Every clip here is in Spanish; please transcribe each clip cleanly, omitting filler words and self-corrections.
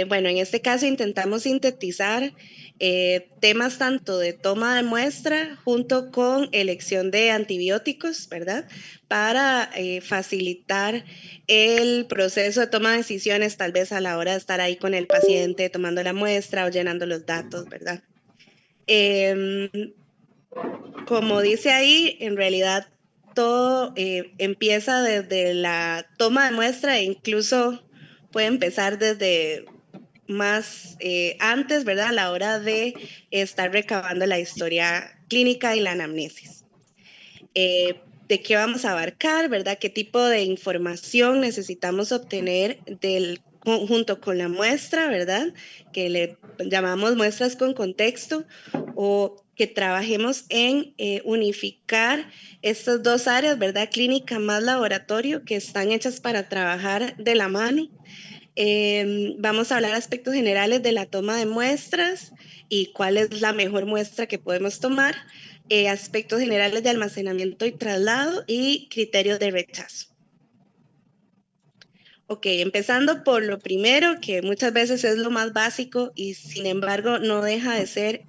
Bueno, en este caso intentamos sintetizar temas tanto de toma de muestra junto con elección de antibióticos, ¿verdad? Para facilitar el proceso de toma de decisiones, tal vez a la hora de estar ahí con el paciente tomando la muestra o llenando los datos, ¿verdad? Em, Como dice ahí, en realidad todo empieza desde la toma de muestra e incluso puede empezar desde más antes, ¿verdad? A la hora de estar recabando la historia clínica y la anamnesis. ¿De qué vamos a abarcar, verdad? ¿Qué tipo de información necesitamos obtener junto con la muestra, verdad? Que le llamamos muestras con contexto o que trabajemos en unificar estas dos áreas, ¿verdad? Clínica más laboratorio, que están hechas para trabajar de la mano. Vamos a hablar aspectos generales de la toma de muestras y cuál es la mejor muestra que podemos tomar, aspectos generales de almacenamiento y traslado y criterios de rechazo. Ok, empezando por lo primero, que muchas veces es lo más básico y sin embargo no deja de ser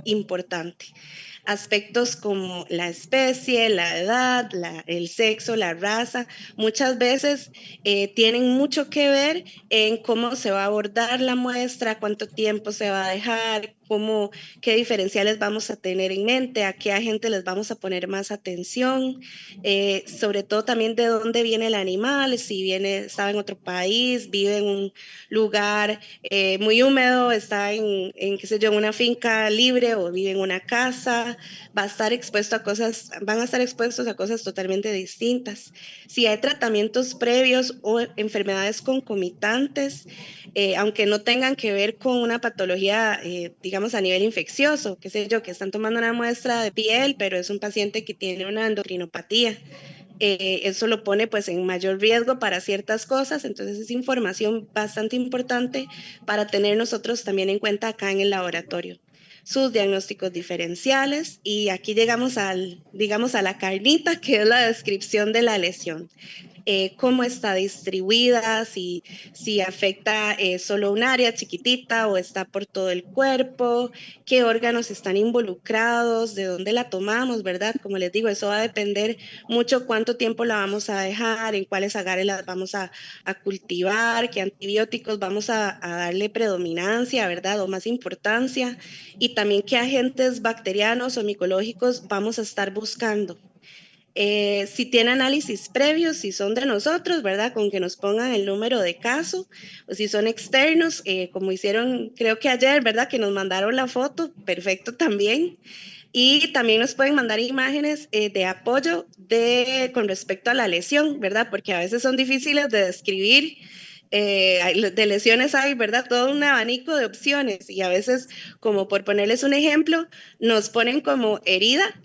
importante. Aspectos como la especie, la edad, el sexo, la raza, muchas veces tienen mucho que ver en cómo se va a abordar la muestra, cuánto tiempo se va a dejar, qué diferenciales vamos a tener en mente, a qué agente les vamos a poner más atención, sobre todo también de dónde viene el animal, si viene, estaba en otro país, vive en un lugar muy húmedo, está qué sé yo, en una finca libre o vive en una casa, va a estar expuesto a cosas, van a estar expuestos a cosas totalmente distintas. Si hay tratamientos previos o enfermedades concomitantes, aunque no tengan que ver con una patología, digamos, a nivel infeccioso, qué sé yo, que están tomando una muestra de piel, pero es un paciente que tiene una endocrinopatía. Eso lo pone pues en mayor riesgo para ciertas cosas, entonces es información bastante importante para tener nosotros también en cuenta acá en el laboratorio. Sus diagnósticos diferenciales y aquí llegamos digamos, a la carnita, que es la descripción de la lesión. Cómo está distribuida, si afecta solo un área chiquitita o está por todo el cuerpo, qué órganos están involucrados, de dónde la tomamos, ¿verdad? Como les digo, eso va a depender mucho cuánto tiempo la vamos a dejar, en cuáles agares las vamos a cultivar, qué antibióticos vamos a darle predominancia, ¿verdad? O más importancia, y también qué agentes bacterianos o micológicos vamos a estar buscando. Si tiene análisis previos, si son de nosotros, ¿verdad? Con que nos pongan el número de caso, o si son externos, como hicieron creo que ayer, ¿verdad? Que nos mandaron la foto, perfecto también. Y también nos pueden mandar imágenes de apoyo con respecto a la lesión, ¿verdad? Porque a veces son difíciles de describir. De lesiones hay, ¿verdad? Todo un abanico de opciones y a veces, como por ponerles un ejemplo, nos ponen como herida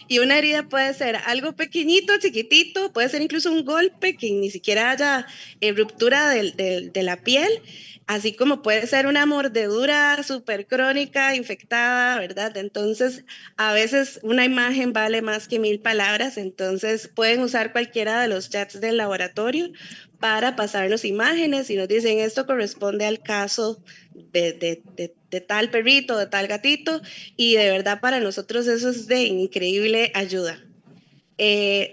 y una herida puede ser algo pequeñito, chiquitito, puede ser incluso un golpe que ni siquiera haya ruptura de la piel, así como puede ser una mordedura súper crónica, infectada, ¿verdad? Entonces, a veces una imagen vale más que 1000 palabras, entonces pueden usar cualquiera de los chats del laboratorio para pasarnos imágenes y nos dicen esto corresponde al caso de tal perrito, de tal gatito, y de verdad para nosotros eso es de increíble ayuda.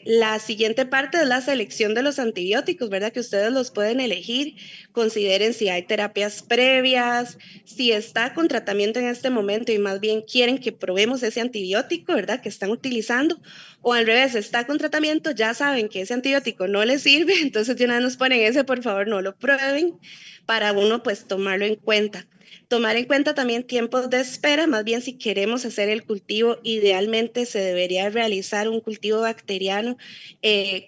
La siguiente parte es la selección de los antibióticos, ¿verdad? Que ustedes los pueden elegir. Consideren si hay terapias previas, si está con tratamiento en este momento y más bien quieren que probemos ese antibiótico, ¿verdad? Que están utilizando. O al revés, está con tratamiento, ya saben que ese antibiótico no les sirve, entonces de una vez nos ponen ese, por favor, no lo prueben para uno pues tomarlo en cuenta. Tomar en cuenta también tiempos de espera, más bien si queremos hacer el cultivo, idealmente se debería realizar un cultivo bacteriano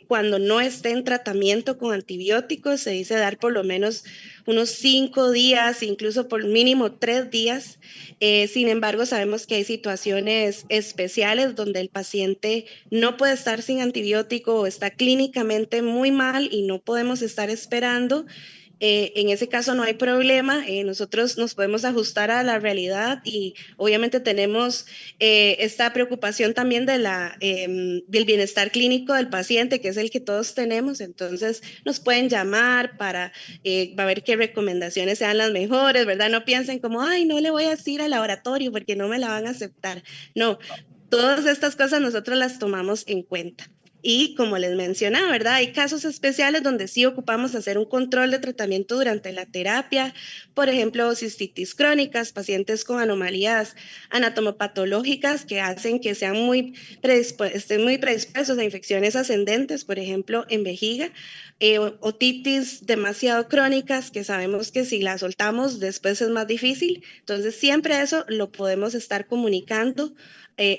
cuando no esté en tratamiento con antibióticos, se dice dar por lo menos unos 5 días, incluso por mínimo 3 días. Sin embargo, sabemos que hay situaciones especiales donde el paciente no puede estar sin antibiótico o está clínicamente muy mal y no podemos estar esperando En ese caso no hay problema, nosotros nos podemos ajustar a la realidad y obviamente tenemos esta preocupación también de del bienestar clínico del paciente, que es el que todos tenemos, entonces nos pueden llamar para ver qué recomendaciones sean las mejores, ¿verdad? No piensen como, ay, no le voy a decir al laboratorio porque no me la van a aceptar. No, todas estas cosas nosotros las tomamos en cuenta. Y como les mencionaba, ¿verdad? Hay casos especiales donde sí ocupamos hacer un control de tratamiento durante la terapia, por ejemplo, cistitis crónicas, pacientes con anomalías anatomopatológicas que hacen que sean estén muy predispuestos a infecciones ascendentes, por ejemplo, en vejiga, otitis demasiado crónicas que sabemos que si la soltamos después es más difícil. Entonces, siempre eso lo podemos estar comunicando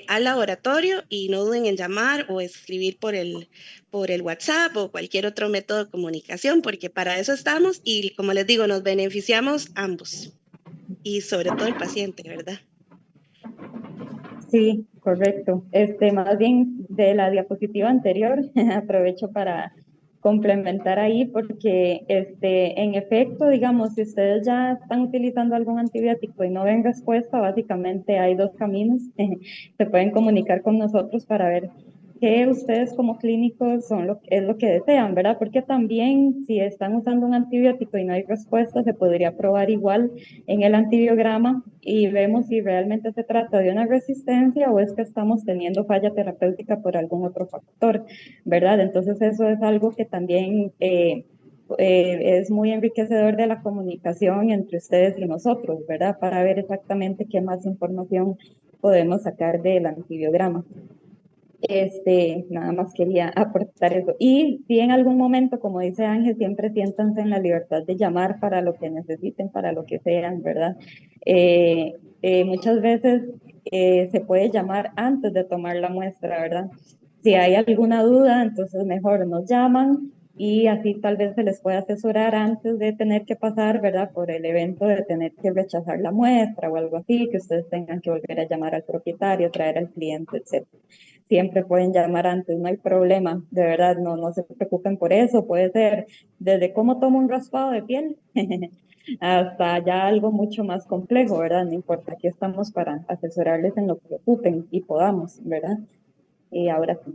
al laboratorio y no duden en llamar o escribir por el WhatsApp o cualquier otro método de comunicación, porque para eso estamos y como les digo, nos beneficiamos ambos y sobre todo el paciente, ¿verdad? Sí, correcto. Más bien de la diapositiva anterior, aprovecho para complementar ahí porque en efecto, digamos, si ustedes ya están utilizando algún antibiótico y no ven respuesta, básicamente hay dos caminos. Se pueden comunicar con nosotros para ver qué ustedes como clínicos es lo que desean, ¿verdad? Porque también si están usando un antibiótico y no hay respuesta, se podría probar igual en el antibiograma y vemos si realmente se trata de una resistencia o es que estamos teniendo falla terapéutica por algún otro factor, ¿verdad? Entonces eso es algo que también es muy enriquecedor de la comunicación entre ustedes y nosotros, ¿verdad? Para ver exactamente qué más información podemos sacar del antibiograma. Nada más quería aportar eso. Y si en algún momento, como dice Ángel, siempre siéntanse en la libertad de llamar para lo que necesiten, para lo que sean, ¿verdad? Muchas veces se puede llamar antes de tomar la muestra, ¿verdad? Si hay alguna duda, entonces mejor nos llaman y así tal vez se les pueda asesorar antes de tener que pasar, ¿verdad? Por el evento de tener que rechazar la muestra o algo así, que ustedes tengan que volver a llamar al propietario, traer al cliente, etcétera. Siempre pueden llamar antes, no hay problema, de verdad, no se preocupen por eso, puede ser desde cómo tomo un raspado de piel hasta ya algo mucho más complejo, ¿verdad? No importa, aquí estamos para asesorarles en lo que ocupen y podamos, ¿verdad? Y ahora sí.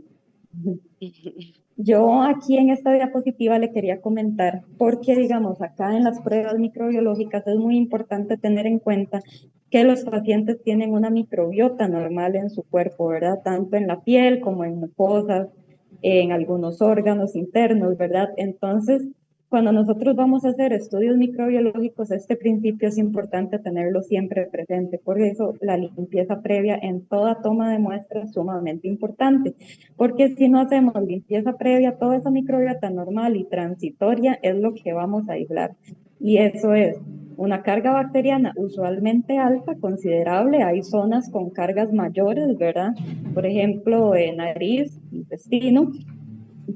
Yo aquí en esta diapositiva le quería comentar, porque digamos, acá en las pruebas microbiológicas es muy importante tener en cuenta que los pacientes tienen una microbiota normal en su cuerpo, ¿verdad? Tanto en la piel como en mucosas, en algunos órganos internos, ¿verdad? Entonces, cuando nosotros vamos a hacer estudios microbiológicos, este principio es importante tenerlo siempre presente. Por eso la limpieza previa en toda toma de muestra es sumamente importante. Porque si no hacemos limpieza previa, toda esa microbiota normal y transitoria es lo que vamos a aislar. Y eso es una carga bacteriana usualmente alta, considerable. Hay zonas con cargas mayores, ¿verdad? Por ejemplo, nariz, intestino,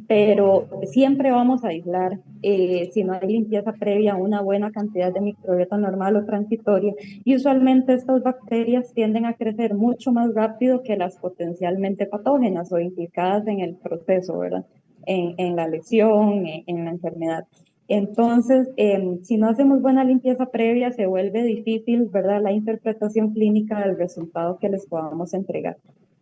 pero siempre vamos a aislar, si no hay limpieza previa, una buena cantidad de microbiota normal o transitoria. Y usualmente estas bacterias tienden a crecer mucho más rápido que las potencialmente patógenas o implicadas en el proceso, ¿verdad? En la lesión, en la enfermedad. Entonces, si no hacemos buena limpieza previa, se vuelve difícil, ¿verdad? La interpretación clínica del resultado que les podamos entregar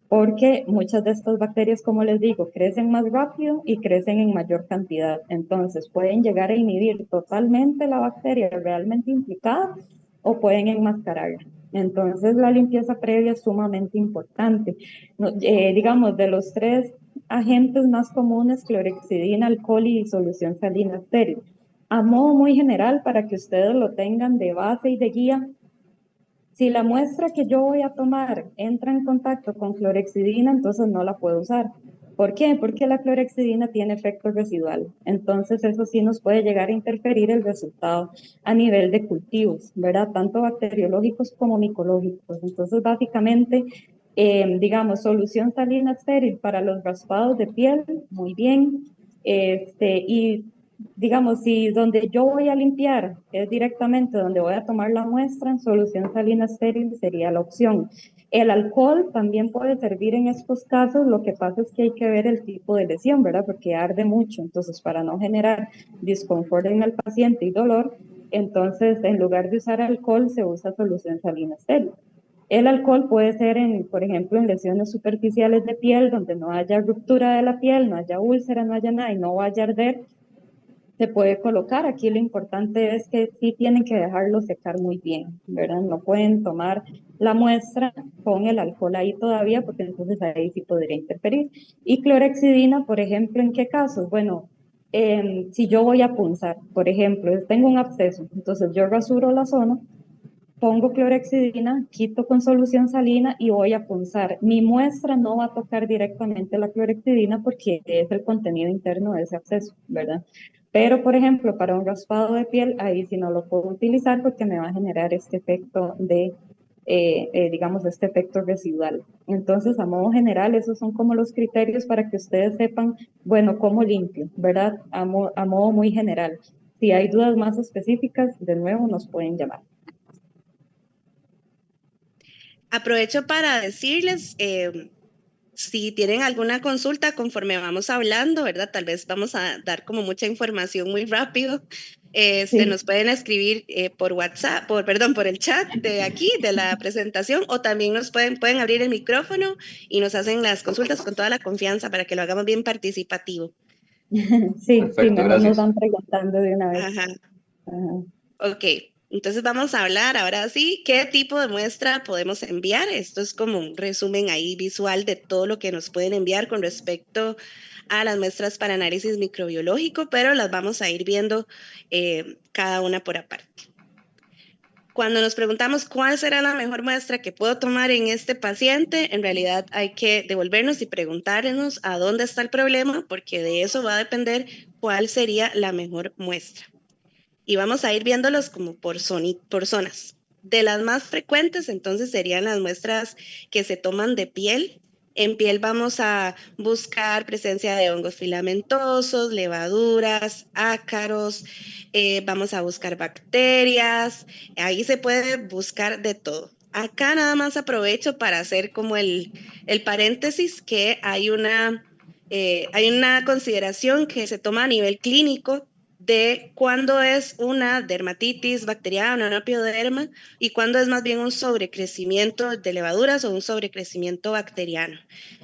porque muchas de estas bacterias, como les digo, crecen más rápido y crecen en mayor cantidad. Entonces, pueden llegar a inhibir totalmente la bacteria realmente implicada o pueden enmascararla. Entonces, la limpieza previa es sumamente importante. No, digamos, de los tres agentes más comunes, clorexidina, alcohol y solución salina estéril. A modo muy general, para que ustedes lo tengan de base y de guía, si la muestra que yo voy a tomar entra en contacto con clorexidina, entonces no la puedo usar. ¿Por qué? Porque la clorexidina tiene efecto residual. Entonces eso sí nos puede llegar a interferir el resultado a nivel de cultivos, ¿verdad? Tanto bacteriológicos como micológicos. Entonces básicamente, digamos, solución salina estéril para los raspados de piel, muy bien. Y digamos, si donde yo voy a limpiar es directamente donde voy a tomar la muestra, en solución salina estéril sería la opción. El alcohol también puede servir en estos casos, lo que pasa es que hay que ver el tipo de lesión, ¿verdad? Porque arde mucho, entonces para no generar disconfort en el paciente y dolor, entonces en lugar de usar alcohol se usa solución salina estéril. El alcohol puede ser, por ejemplo, en lesiones superficiales de piel, donde no haya ruptura de la piel, no haya úlcera, no haya nada y no vaya a arder, se puede colocar. Aquí lo importante es que sí tienen que dejarlo secar muy bien, ¿verdad? No pueden tomar la muestra con el alcohol ahí todavía, porque entonces ahí sí podría interferir. Y clorexidina, por ejemplo, ¿en qué casos? Bueno, si yo voy a punzar, por ejemplo, tengo un absceso, entonces yo rasuro la zona, pongo clorexidina, quito con solución salina y voy a punzar. Mi muestra no va a tocar directamente la clorexidina porque es el contenido interno de ese absceso, ¿verdad? Pero, por ejemplo, para un raspado de piel, ahí sí no lo puedo utilizar porque me va a generar este efecto digamos, este efecto residual. Entonces, a modo general, esos son como los criterios para que ustedes sepan, bueno, cómo limpio, ¿verdad? A modo muy general. Si hay dudas más específicas, de nuevo nos pueden llamar. Aprovecho para decirles, si tienen alguna consulta conforme vamos hablando, ¿verdad? Tal vez vamos a dar como mucha información muy rápido. Sí. Nos pueden escribir por WhatsApp, perdón, por el chat de aquí, de la presentación, o también pueden abrir el micrófono y nos hacen las consultas con toda la confianza para que lo hagamos bien participativo. Sí, sí, Perfecto, mejor nos gracias. van preguntando de una vez. Ajá. Ajá. Ok, entonces vamos a hablar ahora sí, ¿qué tipo de muestra podemos enviar? Esto es como un resumen ahí visual de todo lo que nos pueden enviar con respecto a las muestras para análisis microbiológico, pero las vamos a ir viendo cada una por aparte. Cuando nos preguntamos cuál será la mejor muestra que puedo tomar en este paciente, en realidad hay que devolvernos y preguntarnos a dónde está el problema, porque de eso va a depender cuál sería la mejor muestra y vamos a ir viéndolos como por zonas. De las más frecuentes, entonces, serían las muestras que se toman de piel. En piel vamos a buscar presencia de hongos filamentosos, levaduras, ácaros, vamos a buscar bacterias, ahí se puede buscar de todo. Acá nada más aprovecho para hacer como el paréntesis que hay una consideración que se toma a nivel clínico de cuándo es una dermatitis bacteriana, una pioderma, y cuándo es más bien un sobrecrecimiento de levaduras o un sobrecrecimiento bacteriano.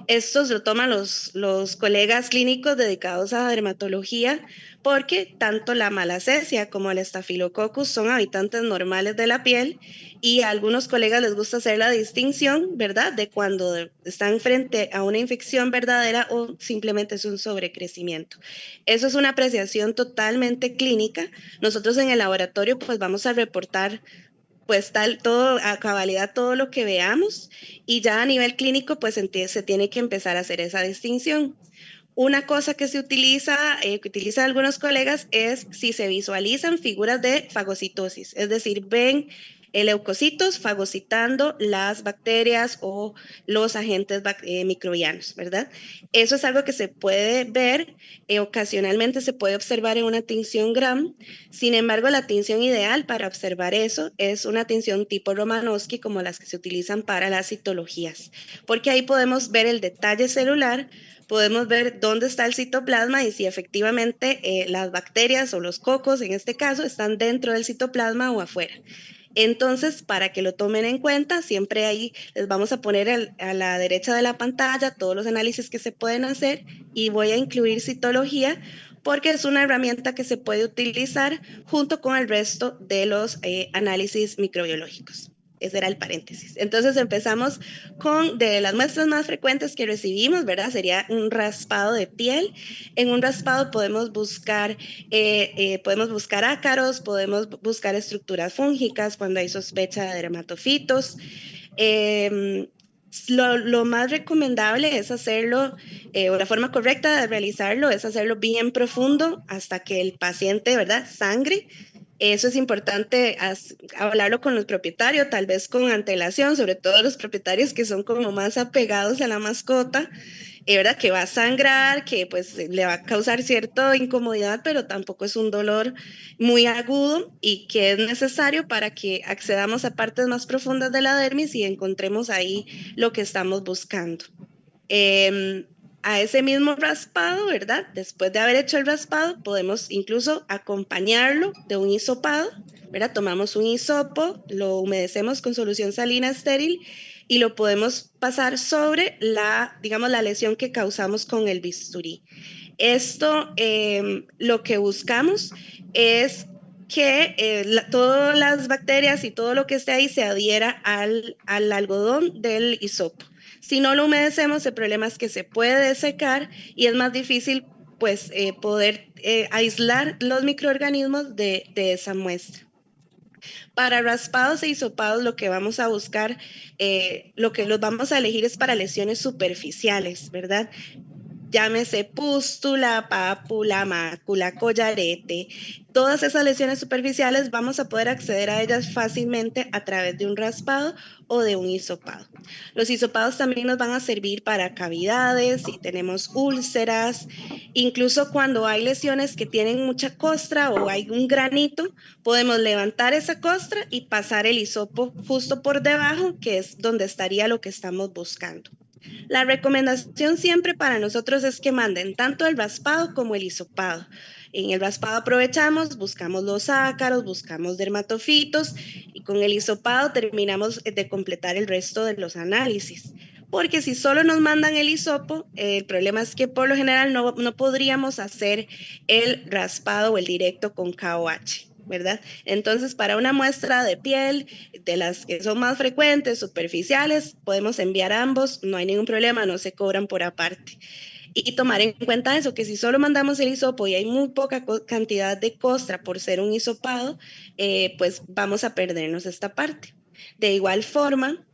Estos lo toman los colegas clínicos dedicados a dermatología porque tanto la malacesia como el estafilococcus son habitantes normales de la piel y a algunos colegas les gusta hacer la distinción, ¿verdad?, de cuando están frente a una infección verdadera o simplemente es un sobrecrecimiento. Eso es una apreciación totalmente clínica. Nosotros en el laboratorio pues vamos a reportar pues todo a cabalidad todo lo que veamos y ya a nivel clínico pues se tiene que empezar a hacer esa distinción. Una cosa que se utiliza, que utilizan algunos colegas, es si se visualizan figuras de fagocitosis, es decir, ven leucocitos fagocitando las bacterias o los agentes microbianos, ¿verdad? Eso es algo que se puede ver, ocasionalmente se puede observar en una tinción Gram. Sin embargo, la tinción ideal para observar eso es una tinción tipo Romanowski, como las que se utilizan para las citologías, porque ahí podemos ver el detalle celular, podemos ver dónde está el citoplasma y si efectivamente las bacterias o los cocos, en este caso, están dentro del citoplasma o afuera. Entonces, para que lo tomen en cuenta, siempre ahí les vamos a poner a la derecha de la pantalla todos los análisis que se pueden hacer y voy a incluir citología porque es una herramienta que se puede utilizar junto con el resto de los análisis microbiológicos. Ese era el paréntesis. Entonces empezamos con de las muestras más frecuentes que recibimos, ¿verdad? Sería un raspado de piel. En un raspado podemos buscar ácaros, podemos buscar estructuras fúngicas cuando hay sospecha de dermatofitos. Lo más recomendable es hacerlo, o la forma correcta de realizarlo es hacerlo bien profundo hasta que el paciente, ¿verdad?, sangre. Eso es importante hablarlo con el propietario, tal vez con antelación, sobre todo los propietarios que son como más apegados a la mascota, ¿verdad? Que va a sangrar, que pues le va a causar cierta incomodidad, pero tampoco es un dolor muy agudo y que es necesario para que accedamos a partes más profundas de la dermis y encontremos ahí lo que estamos buscando. Em, a ese mismo raspado, ¿verdad? Después de haber hecho el raspado, podemos incluso acompañarlo de un hisopado, ¿verdad? Tomamos un hisopo, lo humedecemos con solución salina estéril y lo podemos pasar sobre la, digamos, la lesión que causamos con el bisturí. Esto, lo que buscamos es que todas las bacterias y todo lo que esté ahí se adhiera al algodón del hisopo. Si no lo humedecemos, el problema es que se puede secar y es más difícil pues poder aislar los microorganismos de esa muestra. Para raspados e hisopados lo que vamos a buscar, lo que los vamos a elegir es para lesiones superficiales, ¿verdad? Llámese pústula, pápula, mácula, collarete. Todas esas lesiones superficiales vamos a poder acceder a ellas fácilmente a través de un raspado o de un hisopado. Los hisopados también nos van a servir para cavidades, si tenemos úlceras, incluso cuando hay lesiones que tienen mucha costra o hay un granito, podemos levantar esa costra y pasar el hisopo justo por debajo, que es donde estaría lo que estamos buscando. La recomendación siempre para nosotros es que manden tanto el raspado como el hisopado. En el raspado aprovechamos, buscamos los ácaros, buscamos dermatofitos y con el hisopado terminamos de completar el resto de los análisis. Porque si solo nos mandan el hisopo, el problema es que por lo general no podríamos hacer el raspado o el directo con KOH. ¿Verdad? Entonces, para una muestra de piel, de las que son más frecuentes, superficiales, podemos enviar ambos, no hay ningún problema, no se cobran por aparte. Y tomar en cuenta eso, que si solo mandamos el hisopo y hay muy poca cantidad de costra por ser un hisopado, pues vamos a perdernos esta parte. De igual forma,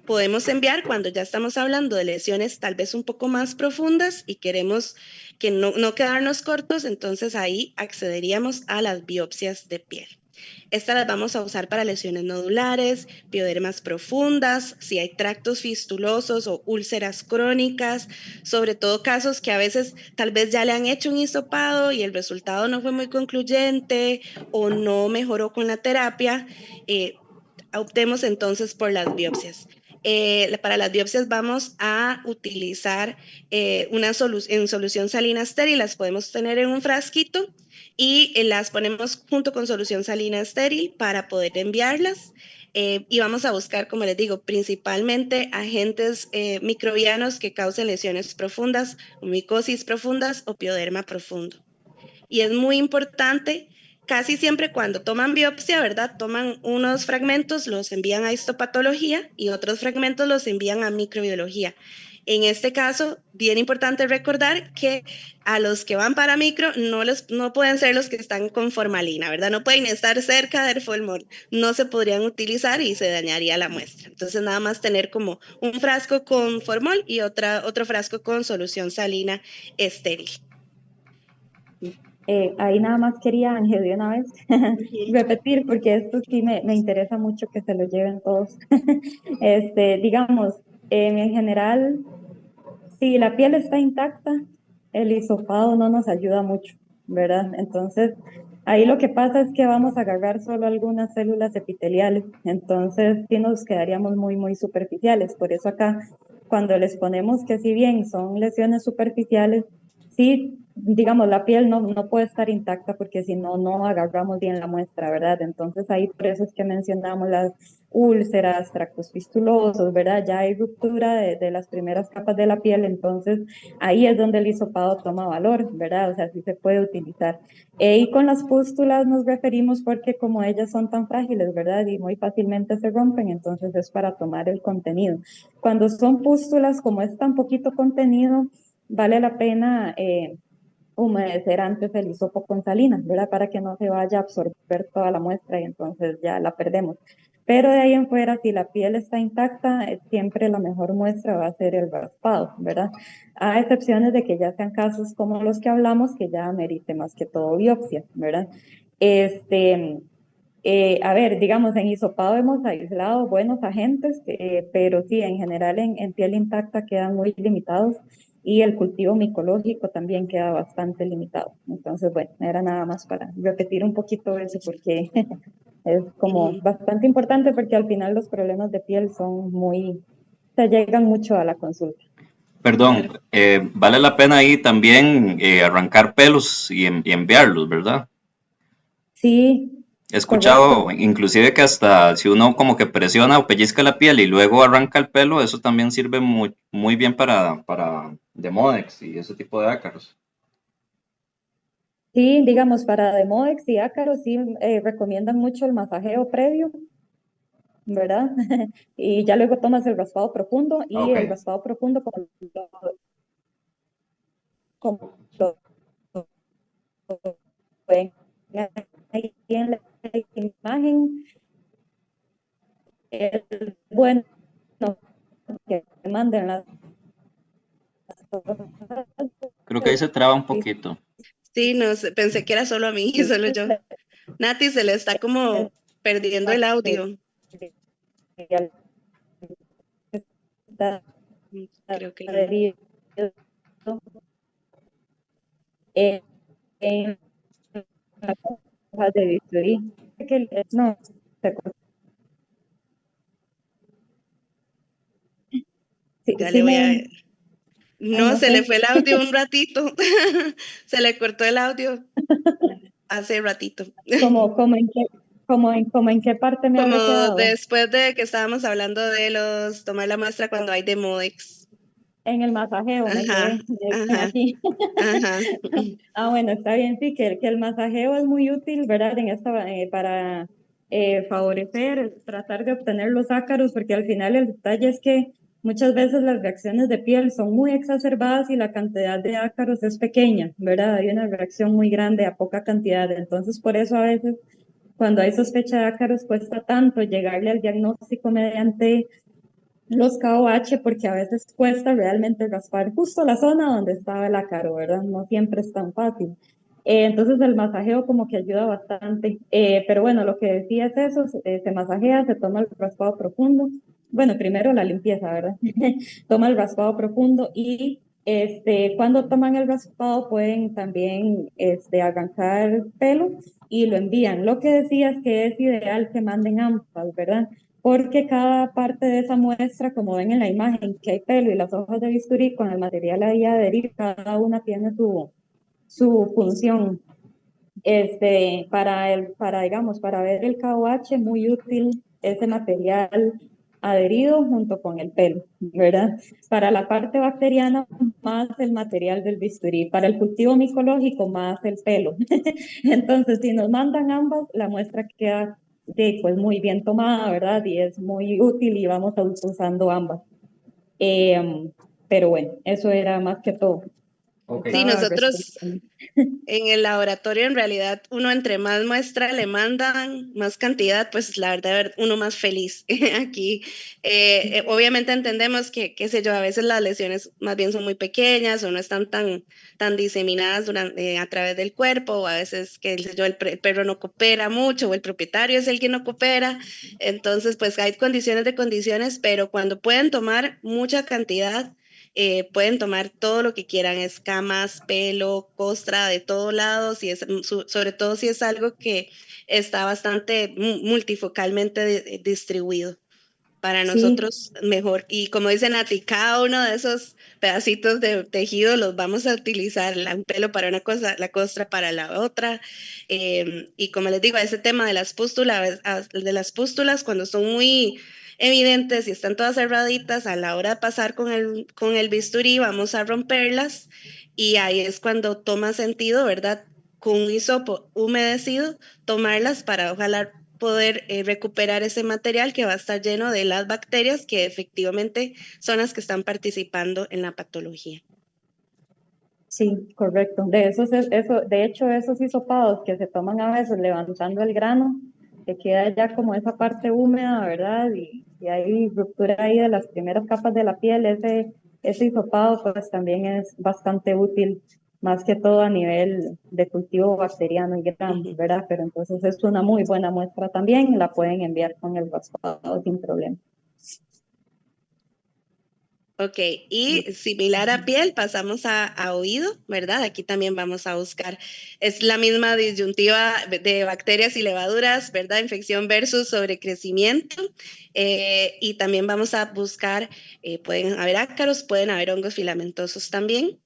podemos enviar cuando ya estamos hablando de lesiones tal vez un poco más profundas y queremos que no quedarnos cortos, entonces ahí accederíamos a las biopsias de piel. Estas las vamos a usar para lesiones nodulares, piodermas profundas, si hay tractos fistulosos o úlceras crónicas, sobre todo casos que a veces tal vez ya le han hecho un hisopado y el resultado no fue muy concluyente o no mejoró con la terapia, optemos entonces por las biopsias. Para las biopsias vamos a utilizar en solución salina estéril, las podemos tener en un frasquito y las ponemos junto con solución salina estéril para poder enviarlas. Y vamos a buscar, como les digo, principalmente agentes microbianos que causen lesiones profundas, micosis profundas o pioderma profundo. Y es muy importante, casi siempre cuando toman biopsia, ¿verdad? Toman unos fragmentos, los envían a histopatología y otros fragmentos los envían a microbiología. En este caso, bien importante recordar que a los que van para micro no pueden ser los que están con formalina, ¿verdad? No pueden estar cerca del formol, no se podrían utilizar y se dañaría la muestra. Entonces, nada más tener como un frasco con formol y otro frasco con solución salina estéril. Ahí nada más quería, Ángel, de una vez repetir, porque esto sí me interesa mucho que se lo lleven todos. Digamos, en general, si la piel está intacta, el hisopado no nos ayuda mucho, ¿verdad? Entonces, ahí lo que pasa es que vamos a agarrar solo algunas células epiteliales, entonces sí nos quedaríamos muy superficiales. Por eso acá, cuando les ponemos que si bien son lesiones superficiales, sí, digamos, la piel no puede estar intacta porque si no, no agarramos bien la muestra, ¿verdad? Entonces ahí por eso es que mencionamos las úlceras, tractos fistulosos, ¿verdad? Ya hay ruptura de las primeras capas de la piel, entonces ahí es donde el hisopado toma valor, ¿verdad? O sea, sí se puede utilizar. Y con las pústulas nos referimos porque como ellas son tan frágiles, ¿verdad? Y muy fácilmente se rompen, entonces es para tomar el contenido. Cuando son pústulas, como es tan poquito contenido, vale la pena humedecer antes el hisopo con salinas, ¿verdad? Para que no se vaya a absorber toda la muestra y entonces ya la perdemos. Pero de ahí en fuera, si la piel está intacta, siempre la mejor muestra va a ser el raspado, ¿verdad? A excepciones de que ya sean casos como los que hablamos, que ya merite más que todo biopsia, ¿verdad? Este, a ver, digamos, en hisopado hemos aislado buenos agentes, pero sí, en general en piel intacta quedan muy limitados y el cultivo micológico también queda bastante limitado. Entonces, bueno, era nada más para repetir un poquito eso porque es como Ujú. bastante importante porque al final los problemas de piel son muy, se llegan mucho a la consulta. Claro. Perdón, vale la pena ahí también arrancar pelos y enviarlos, ¿verdad? Sí, He correcto. escuchado inclusive que hasta si uno como que presiona o pellizca la piel y luego arranca el pelo, eso también sirve muy bien para Demodex y ese tipo de ácaros. Sí, digamos, para Demodex y ácaros sí recomiendan mucho el masajeo previo, ¿verdad? Y ya luego tomas el raspado profundo y Ok. el raspado profundo como lo ven ahí en la imagen, es bueno que manden las Creo que ahí se traba un poquito. Sí, no sé, pensé que era solo a mí, solo yo. Nati, se le está como perdiendo el audio. Mm, creo que no. en la hoja de bisturí. No, sí, Ya le sí voy a... ay, No, no se le sé, fue el audio un ratito. Se le cortó el audio hace ratito. como en qué parte me Como habré quedado. después de que estábamos hablando de los tomar la muestra cuando hay Demodex. En el masajeo me Ajá, quedé, dicen ajá, aquí. ajá. Bueno, está bien, sí, que el masajeo es muy útil, ¿verdad? En esta, para favorecer, tratar de obtener los ácaros, porque al final el detalle es que muchas veces las reacciones de piel son muy exacerbadas y la cantidad de ácaros es pequeña, ¿verdad? Hay una reacción muy grande a poca cantidad, entonces por eso a veces cuando hay sospecha de ácaros cuesta tanto llegarle al diagnóstico mediante los KOH porque a veces cuesta realmente raspar justo la zona donde estaba el ácaro, ¿verdad? No siempre es tan fácil. Entonces el masajeo como que ayuda bastante. Pero bueno, lo que decía es eso, se masajea, se toma el raspado profundo. Bueno, primero la limpieza, ¿verdad? Toma el raspado profundo y cuando toman el raspado pueden también arrancar pelo y lo envían. Lo que decías que es ideal que manden ambas, ¿verdad? Porque cada parte de esa muestra, como ven en la imagen, que hay pelo y las hojas de bisturí con el material ahí adherido, cada una tiene su función. Digamos, para ver el KOH, muy útil ese material adherido junto con el pelo, ¿verdad? Para la parte bacteriana, más el material del bisturí. Para el cultivo micológico, más el pelo. Entonces, si nos mandan ambas, la muestra queda pues, muy bien tomada, ¿verdad? Y es muy útil y vamos usando ambas. Pero bueno, eso era más que todo. Ok. Sí, Estaba nosotros respondiendo. en el laboratorio, en realidad, uno entre más muestra le mandan, más cantidad, pues la verdad, uno más feliz aquí. Obviamente entendemos que, qué sé yo, a veces las lesiones más bien son muy pequeñas o no están tan diseminadas a través del cuerpo, o a veces, qué sé yo, el perro no coopera mucho o el propietario es el que no coopera. Entonces, pues hay condiciones de condiciones, pero cuando pueden tomar mucha cantidad, pueden tomar todo lo que quieran, escamas, pelo, costra, de todos lados, y es, sobre todo si es algo que está bastante multifocalmente distribuido. Para Sí, nosotros mejor. Y como dicen Nati, cada uno de esos pedacitos de tejido los vamos a utilizar, un pelo para una cosa, la costra para la otra. Y como les digo, ese tema de las pústulas, cuando son muy evidentes y están todas cerraditas, a la hora de pasar con el bisturí, vamos a romperlas y ahí es cuando toma sentido, ¿verdad? Con un hisopo humedecido, tomarlas para ojalá poder recuperar ese material que va a estar lleno de las bacterias que efectivamente son las que están participando en la patología. Sí, correcto. De hecho, esos hisopados que se toman a veces levantando el grano, que queda ya como esa parte húmeda, ¿verdad? Y hay ruptura ahí de las primeras capas de la piel, ese hisopado pues también es bastante útil, más que todo a nivel de cultivo bacteriano y gram, Ujú. ¿verdad? Pero entonces es una muy buena muestra también, la pueden enviar con el raspado sin problema. Ok, y similar a piel, pasamos a oído, ¿verdad? Aquí también vamos a buscar, es la misma disyuntiva de bacterias y levaduras, ¿verdad? Infección versus sobrecrecimiento. Y también vamos a buscar, pueden haber ácaros, pueden haber hongos filamentosos también.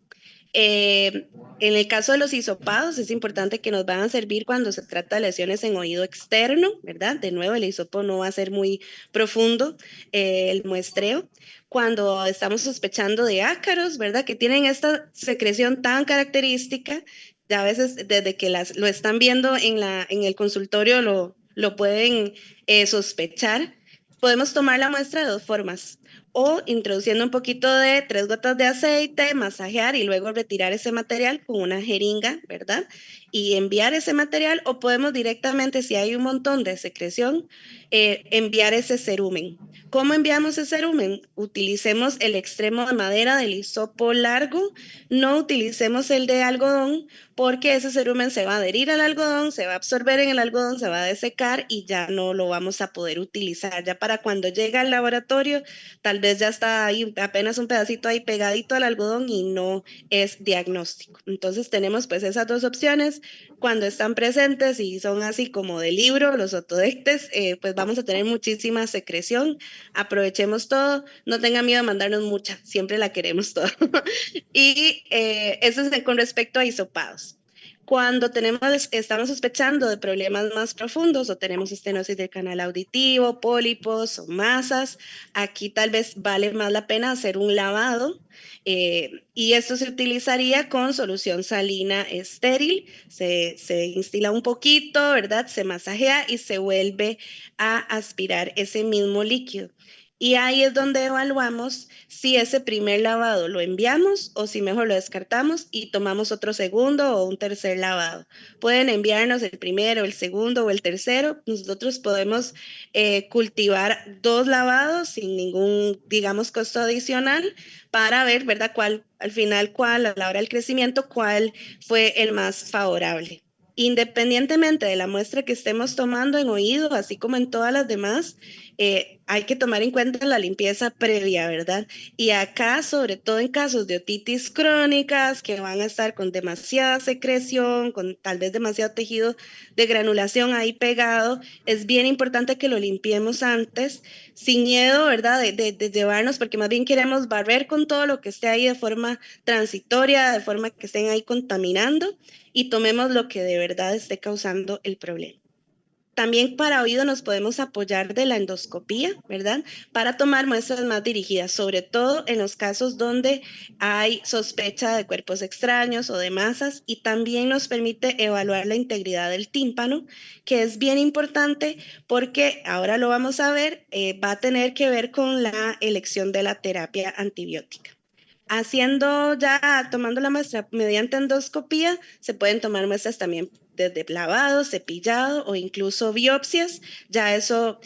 En el caso de los hisopados, es importante que nos van a servir cuando se trata de lesiones en oído externo, ¿verdad? De nuevo, el hisopo no va a ser muy profundo, el muestreo. Cuando estamos sospechando de ácaros, ¿verdad? Que tienen esta secreción tan característica, ya a veces desde que lo están viendo en el consultorio lo pueden sospechar. Podemos tomar la muestra de dos formas o introduciendo un poquito de 3 gotas de aceite, masajear y luego retirar ese material con una jeringa, ¿verdad? Y enviar ese material o podemos directamente, si hay un montón de secreción, enviar ese cerumen. ¿Cómo enviamos ese cerumen? Utilicemos el extremo de madera del hisopo largo, no utilicemos el de algodón porque ese cerumen se va a adherir al algodón, se va a absorber en el algodón, se va a desecar y ya no lo vamos a poder utilizar. Ya para cuando llega al laboratorio, tal vez ya está ahí apenas un pedacito ahí pegadito al algodón y no es diagnóstico. Entonces tenemos pues esas dos opciones. Cuando están presentes y son así como de libro, los otodectes, pues vamos a tener muchísima secreción. Aprovechemos todo, no tengan miedo a mandarnos mucha, siempre la queremos toda. Y eso es con respecto a hisopados. Cuando estamos sospechando de problemas más profundos o tenemos estenosis del canal auditivo, pólipos o masas, aquí tal vez vale más la pena hacer un lavado y esto se utilizaría con solución salina estéril. Se instila un poquito, ¿verdad? Se masajea y se vuelve a aspirar ese mismo líquido. Y ahí es donde evaluamos si ese primer lavado lo enviamos o si mejor lo descartamos y tomamos otro segundo o un tercer lavado. Pueden enviarnos el primero, el segundo o el tercero. Nosotros podemos cultivar 2 lavados sin ningún, digamos, costo adicional para ver, ¿verdad? Cuál, al final, cuál, a la hora del crecimiento, cuál fue el más favorable. Independientemente de la muestra que estemos tomando en oído, así como en todas las demás, hay que tomar en cuenta la limpieza previa, ¿verdad? Y acá, sobre todo en casos de otitis crónicas, que van a estar con demasiada secreción, con tal vez demasiado tejido de granulación ahí pegado, es bien importante que lo limpiemos antes, sin miedo, ¿verdad? De llevarnos, porque más bien queremos barrer con todo lo que esté ahí de forma transitoria, de forma que estén ahí contaminando y tomemos lo que de verdad esté causando el problema. También para oído nos podemos apoyar de la endoscopía, ¿verdad? Para tomar muestras más dirigidas, sobre todo en los casos donde hay sospecha de cuerpos extraños o de masas y también nos permite evaluar la integridad del tímpano, que es bien importante porque ahora lo vamos a ver, va a tener que ver con la elección de la terapia antibiótica. Haciendo ya, tomando la muestra mediante endoscopía, se pueden tomar muestras también desde lavado, cepillado o incluso biopsias. Ya eso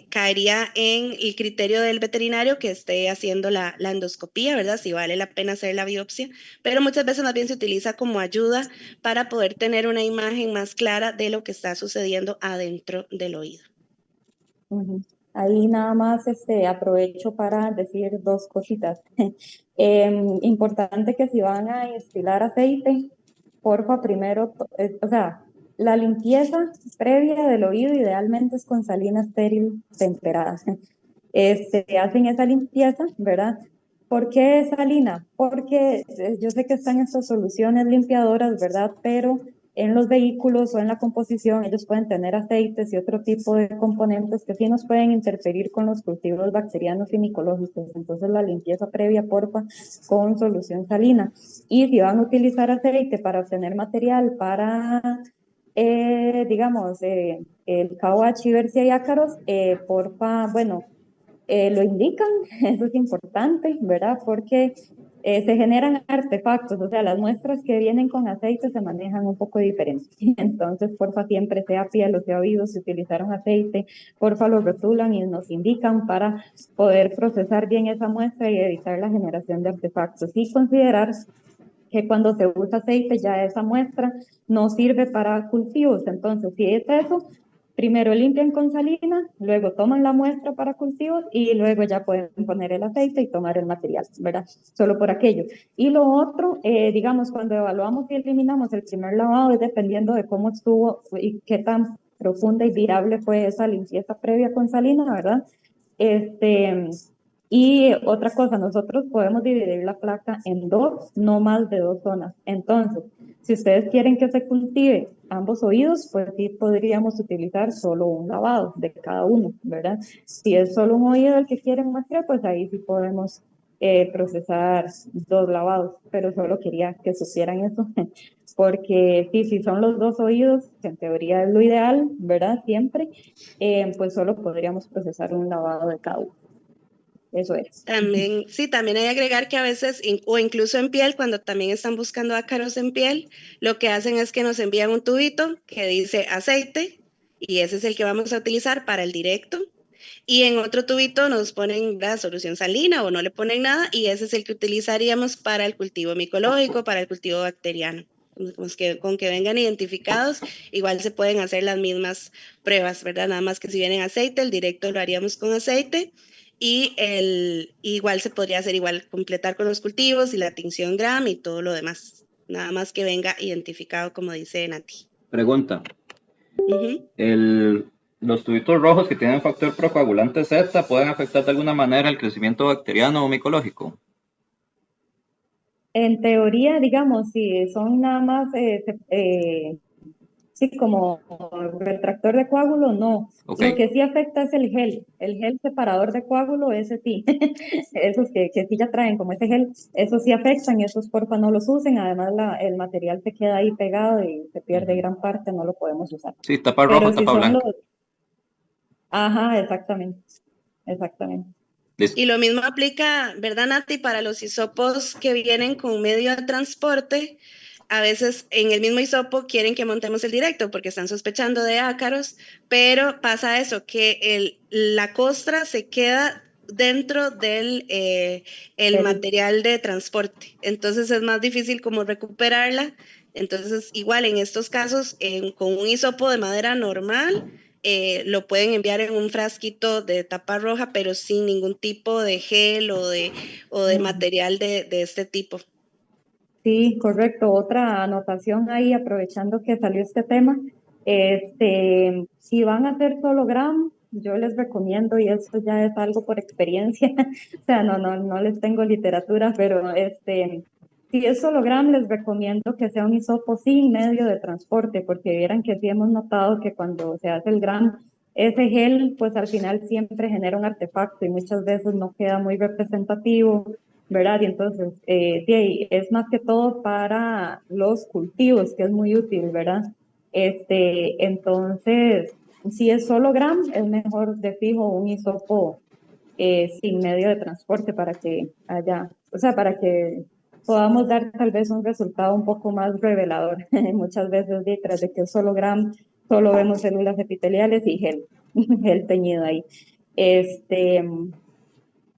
caería en el criterio del veterinario que esté haciendo la endoscopía, ¿verdad? Si vale la pena hacer la biopsia, pero muchas veces más bien se utiliza como ayuda para poder tener una imagen más clara de lo que está sucediendo adentro del oído. Ujú. Ahí nada más aprovecho para decir dos cositas. Importante que si van a instilar aceite, porfa, primero, o sea, la limpieza previa del oído idealmente es con salina estéril temperada. Hacen esa limpieza, ¿verdad? ¿Por qué salina? Porque yo sé que están estas soluciones limpiadoras, ¿verdad? Pero en los vehículos o en la composición ellos pueden tener aceites y otro tipo de componentes que sí nos pueden interferir con los cultivos bacterianos y micológicos. Entonces la limpieza previa, porfa, con solución salina. Y si van a utilizar aceite para obtener material para, digamos, el KOH y ver si hay ácaros, porfa, bueno, lo indican, eso es importante, ¿verdad? Porque se generan artefactos, o sea, las muestras que vienen con aceite se manejan un poco diferente. Entonces, porfa, siempre sea piel o sea oído, si utilizaron aceite, porfa, lo rotulan y nos indican para poder procesar bien esa muestra y evitar la generación de artefactos. Y considerar que cuando se usa aceite ya esa muestra no sirve para cultivos. Entonces, si es eso, primero limpian con salina, luego toman la muestra para cultivos y luego ya pueden poner el aceite y tomar el material, ¿verdad? Solo por aquello. Y lo otro, digamos, cuando evaluamos y eliminamos el primer lavado, es dependiendo de cómo estuvo y qué tan profunda y virable fue esa limpieza previa con salina, ¿verdad? Y otra cosa, nosotros podemos dividir la placa en dos, no más de dos zonas. Entonces, si ustedes quieren que se cultive ambos oídos, pues sí podríamos utilizar solo un lavado de cada uno, ¿verdad? Si es solo un oído el que quieren muestrear, pues ahí sí podemos procesar dos lavados, pero solo quería que supieran eso, porque sí, si son los dos oídos, que en teoría es lo ideal, ¿verdad? Siempre, pues solo podríamos procesar un lavado de cada uno. Eso es. También, sí, también hay que agregar que a veces, o incluso en piel, cuando también están buscando ácaros en piel, lo que hacen es que nos envían un tubito que dice aceite y ese es el que vamos a utilizar para el directo. Y en otro tubito nos ponen la solución salina o no le ponen nada y ese es el que utilizaríamos para el cultivo micológico, para el cultivo bacteriano. Con que vengan identificados, igual se pueden hacer las mismas pruebas, ¿verdad? Nada más que si vienen aceite, el directo lo haríamos con aceite y igual se podría hacer igual, completar con los cultivos y la tinción Gram y todo lo demás. Nada más que venga identificado, como dice Nati. Pregunta. Ujú. ¿Los tubitos rojos que tienen factor procoagulante Z pueden afectar de alguna manera el crecimiento bacteriano o micológico? En teoría, digamos, si son nada más, sí, como retractor de coágulo, no. Ok, Lo que sí afecta es el gel separador de coágulo, ese sí. Esos que sí ya traen como ese gel, esos sí afectan, esos porfa no los usen. Además, el material se queda ahí pegado y se pierde ujú. gran parte, no lo podemos usar. Sí, tapa roja, Pero si tapa son blanca. los, ajá, exactamente, exactamente. Listo. Y lo mismo aplica, ¿verdad, Nati? Para los hisopos que vienen con medio de transporte, a veces en el mismo hisopo quieren que montemos el directo porque están sospechando de ácaros, pero pasa eso, que la costra se queda dentro del el El, material de transporte. Entonces es más difícil como recuperarla. Entonces, igual en estos casos, con un hisopo de madera normal, lo pueden enviar en un frasquito de tapa roja, pero sin ningún tipo de gel o de material de este tipo. Sí, correcto. Otra anotación ahí, aprovechando que salió este tema, si van a hacer solo gram, yo les recomiendo, y esto ya es algo por experiencia, o sea, no les tengo literatura, pero si es solo gram, les recomiendo que sea un hisopo sin medio de transporte, porque vieran que sí hemos notado que cuando se hace el gram, ese gel, pues al final siempre genera un artefacto y muchas veces no queda muy representativo, ¿verdad? Y entonces, es más que todo para los cultivos, que es muy útil, ¿verdad? Entonces, si es solo gram, es mejor de fijo un hisopo sin medio de transporte para que haya, o sea, para que podamos dar tal vez un resultado un poco más revelador. Muchas veces detrás de que es solo gram, solo vemos células epiteliales y gel, gel teñido ahí. Este,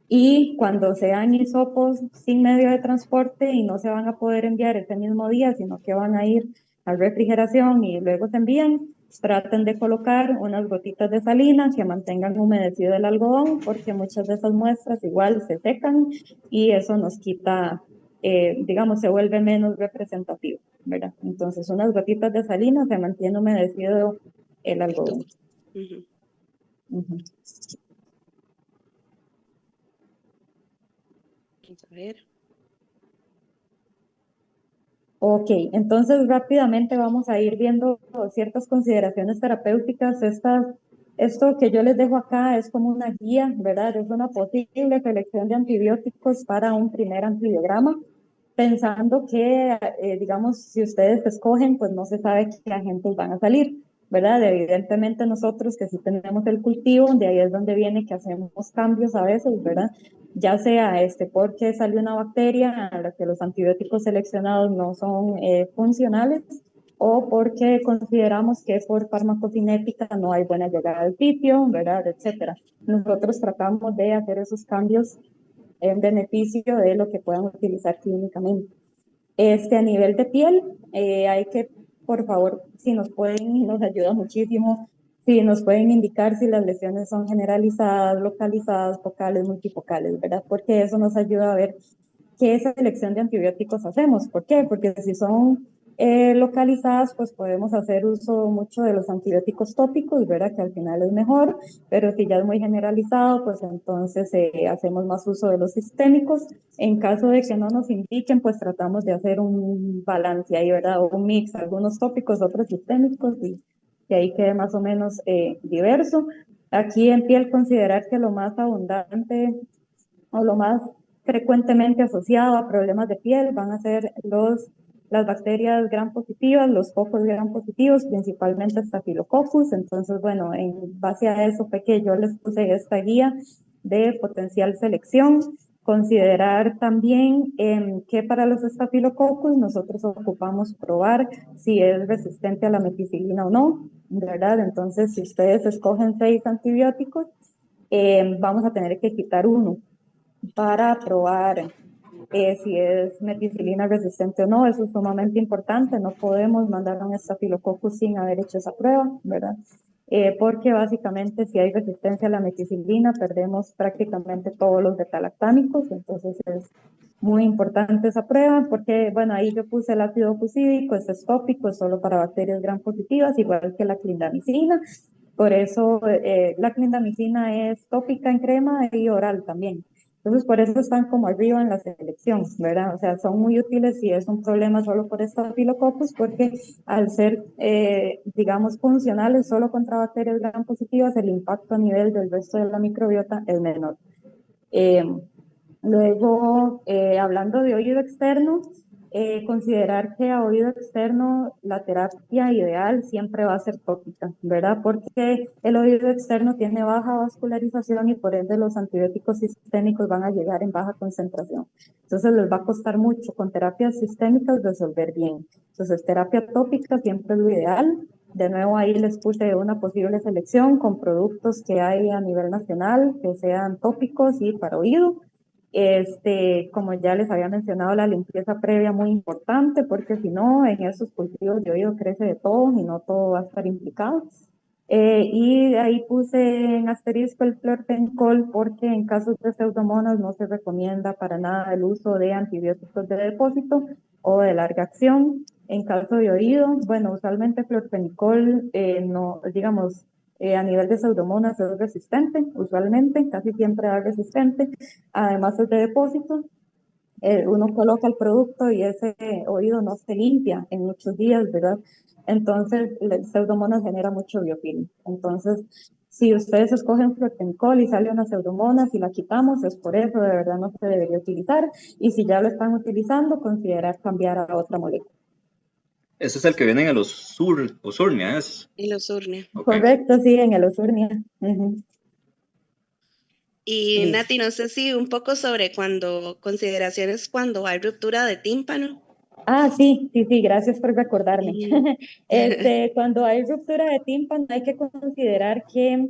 y cuando sean hisopos sin medio de transporte y no se van a poder enviar ese mismo día, sino que van a ir a refrigeración y luego se envían, traten de colocar unas gotitas de salina que mantengan humedecido el algodón, porque muchas de esas muestras igual se secan y eso nos quita, digamos, se vuelve menos representativo, ¿verdad? Entonces, unas gotitas de salina se mantiene humedecido el algodón. Ujú. Ujú. Vamos a ver. Ok, entonces rápidamente vamos a ir viendo ciertas consideraciones terapéuticas. Esto que yo les dejo acá es como una guía, ¿verdad? Es una posible selección de antibióticos para un primer antibiograma, pensando que, digamos, si ustedes escogen, pues no se sabe qué agentes van a salir, ¿verdad? Evidentemente nosotros que sí tenemos el cultivo, de ahí es donde viene que hacemos cambios a veces, ¿verdad? ya sea porque salió una bacteria a la que los antibióticos seleccionados no son funcionales, o porque consideramos que por farmacocinética no hay buena llegada al sitio, ¿verdad? Etcétera. Nosotros tratamos de hacer esos cambios en beneficio de lo que puedan utilizar clínicamente. A nivel de piel, hay que, por favor, si nos pueden, nos ayuda muchísimo, si nos pueden indicar si las lesiones son generalizadas, localizadas, focales, multifocales, ¿verdad? Porque eso nos ayuda a ver qué selección de antibióticos hacemos. ¿Por qué? Porque si son localizadas, pues podemos hacer uso mucho de los antibióticos tópicos, ¿verdad? Que al final es mejor, pero si ya es muy generalizado, pues entonces hacemos más uso de los sistémicos. En caso de que no nos indiquen, pues tratamos de hacer un balance ahí, ¿verdad? O un mix, algunos tópicos, otros sistémicos, y que ahí quede más o menos diverso. Aquí en piel considerar que lo más abundante o lo más frecuentemente asociado a problemas de piel van a ser las bacterias gram positivas, los focos gram positivos, principalmente Staphylococcus. Entonces, bueno, en base a eso fue que yo les puse esta guía de potencial selección. Considerar también que para los Staphylococcus nosotros ocupamos probar si es resistente a la meticilina o no, ¿verdad? Entonces, si ustedes escogen 6 antibióticos, vamos a tener que quitar uno para probar si es meticilina resistente o no. Eso es sumamente importante. No podemos mandar a un estafilococcus sin haber hecho esa prueba, ¿verdad? Porque básicamente si hay resistencia a la meticilina, perdemos prácticamente todos los beta-lactámicos. Entonces es muy importante esa prueba porque, bueno, ahí yo puse el ácido fucídico, es tópico, es solo para bacterias gram positivas, igual que la clindamicina. Por eso la clindamicina es tópica en crema y oral también. Entonces, por eso están como arriba en la selección, ¿verdad? O sea, son muy útiles si es un problema solo por estafilococos, porque al ser, digamos, funcionales solo contra bacterias gram positivas, el impacto a nivel del resto de la microbiota es menor. Eh, Luego, hablando de oído externo, considerar que a oído externo la terapia ideal siempre va a ser tópica, ¿verdad? Porque el oído externo tiene baja vascularización y por ende los antibióticos sistémicos van a llegar en baja concentración. Entonces les va a costar mucho con terapias sistémicas resolver bien. Entonces terapia tópica siempre es lo ideal. De nuevo ahí les puse una posible selección con productos que hay a nivel nacional que sean tópicos y para oído. Como ya les había mencionado, la limpieza previa muy importante, porque si no, en esos cultivos de oído crece de todo y no todo va a estar implicado. Y ahí puse en asterisco el clorfenicol porque en casos de pseudomonas no se recomienda para nada el uso de antibióticos de depósito o de larga acción. En caso de oído, bueno, usualmente clorfenicol no, digamos, a nivel de pseudomonas es resistente, usualmente, casi siempre es resistente, además es de depósito. Uno coloca el producto y ese oído no se limpia en muchos días, ¿verdad? Entonces, el pseudomonas genera mucho biofilm. Entonces, si ustedes escogen fluotenicol y sale una pseudomonas y la quitamos, es por eso, de verdad no se debería utilizar. Y si ya lo están utilizando, considerar cambiar a otra molécula. Ese es el que viene en el Osurnia, ¿es? Y los urne. Ok. Correcto, sí, en el Osurnia. Y Listo. Nati, no sé si un poco sobre consideraciones cuando hay ruptura de tímpano. Ah, sí, sí, sí, gracias por recordarme. Ujú. Cuando hay ruptura de tímpano hay que considerar que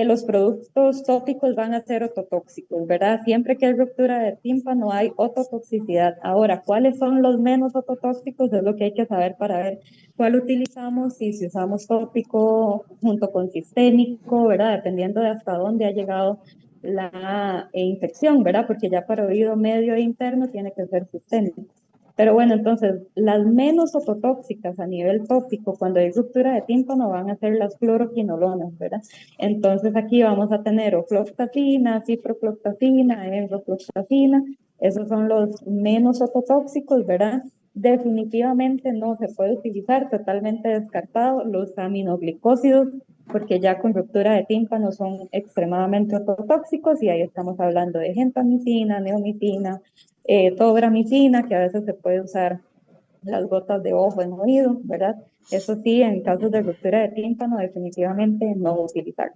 los productos tópicos van a ser ototóxicos, ¿verdad? Siempre que hay ruptura de tímpano hay ototoxicidad. Ahora, ¿cuáles son los menos ototóxicos? Es lo que hay que saber para ver cuál utilizamos y si usamos tópico junto con sistémico, ¿verdad? Dependiendo de hasta dónde ha llegado la infección, ¿verdad? Porque ya para oído medio e interno tiene que ser sistémico. Pero bueno, entonces, las menos ototóxicas a nivel tópico cuando hay ruptura de tímpano van a ser las fluoroquinolonas, ¿verdad? Entonces aquí vamos a tener ofloxacina, ciprofloxacina, enrofloxacina, esos son los menos ototóxicos, ¿verdad? Definitivamente no se puede utilizar, totalmente descartado, los aminoglicósidos, porque ya con ruptura de tímpano son extremadamente ototóxicos y ahí estamos hablando de gentamicina, neomicina, tobramicina, que a veces se puede usar las gotas de ojo en oído, ¿verdad? Eso sí, en casos de ruptura de tímpano, definitivamente no utilizar.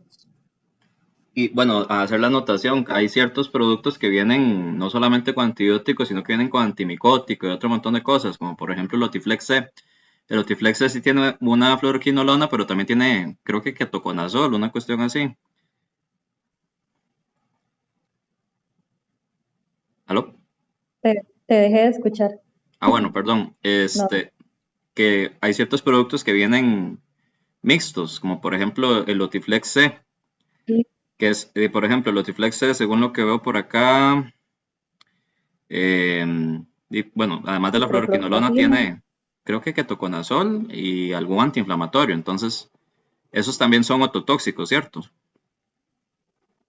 Y bueno, a hacer la anotación, hay ciertos productos que vienen no solamente con antibióticos, sino que vienen con antimicótico y otro montón de cosas, como por ejemplo el Otiflex C. El Otiflex C sí tiene una fluoroquinolona, pero también tiene, creo que ketoconazol, una cuestión así. ¿Aló? Te dejé de escuchar. Ah, bueno, perdón. No, Que hay ciertos productos que vienen mixtos, como por ejemplo el Otiflex C, sí, que es, por ejemplo, el Otiflex C, según lo que veo por acá, y, bueno, además de la fluoroquinolona ciprofloxacino. tiene, creo que ketoconazol y algún antiinflamatorio, entonces esos también son ototóxicos, ¿cierto?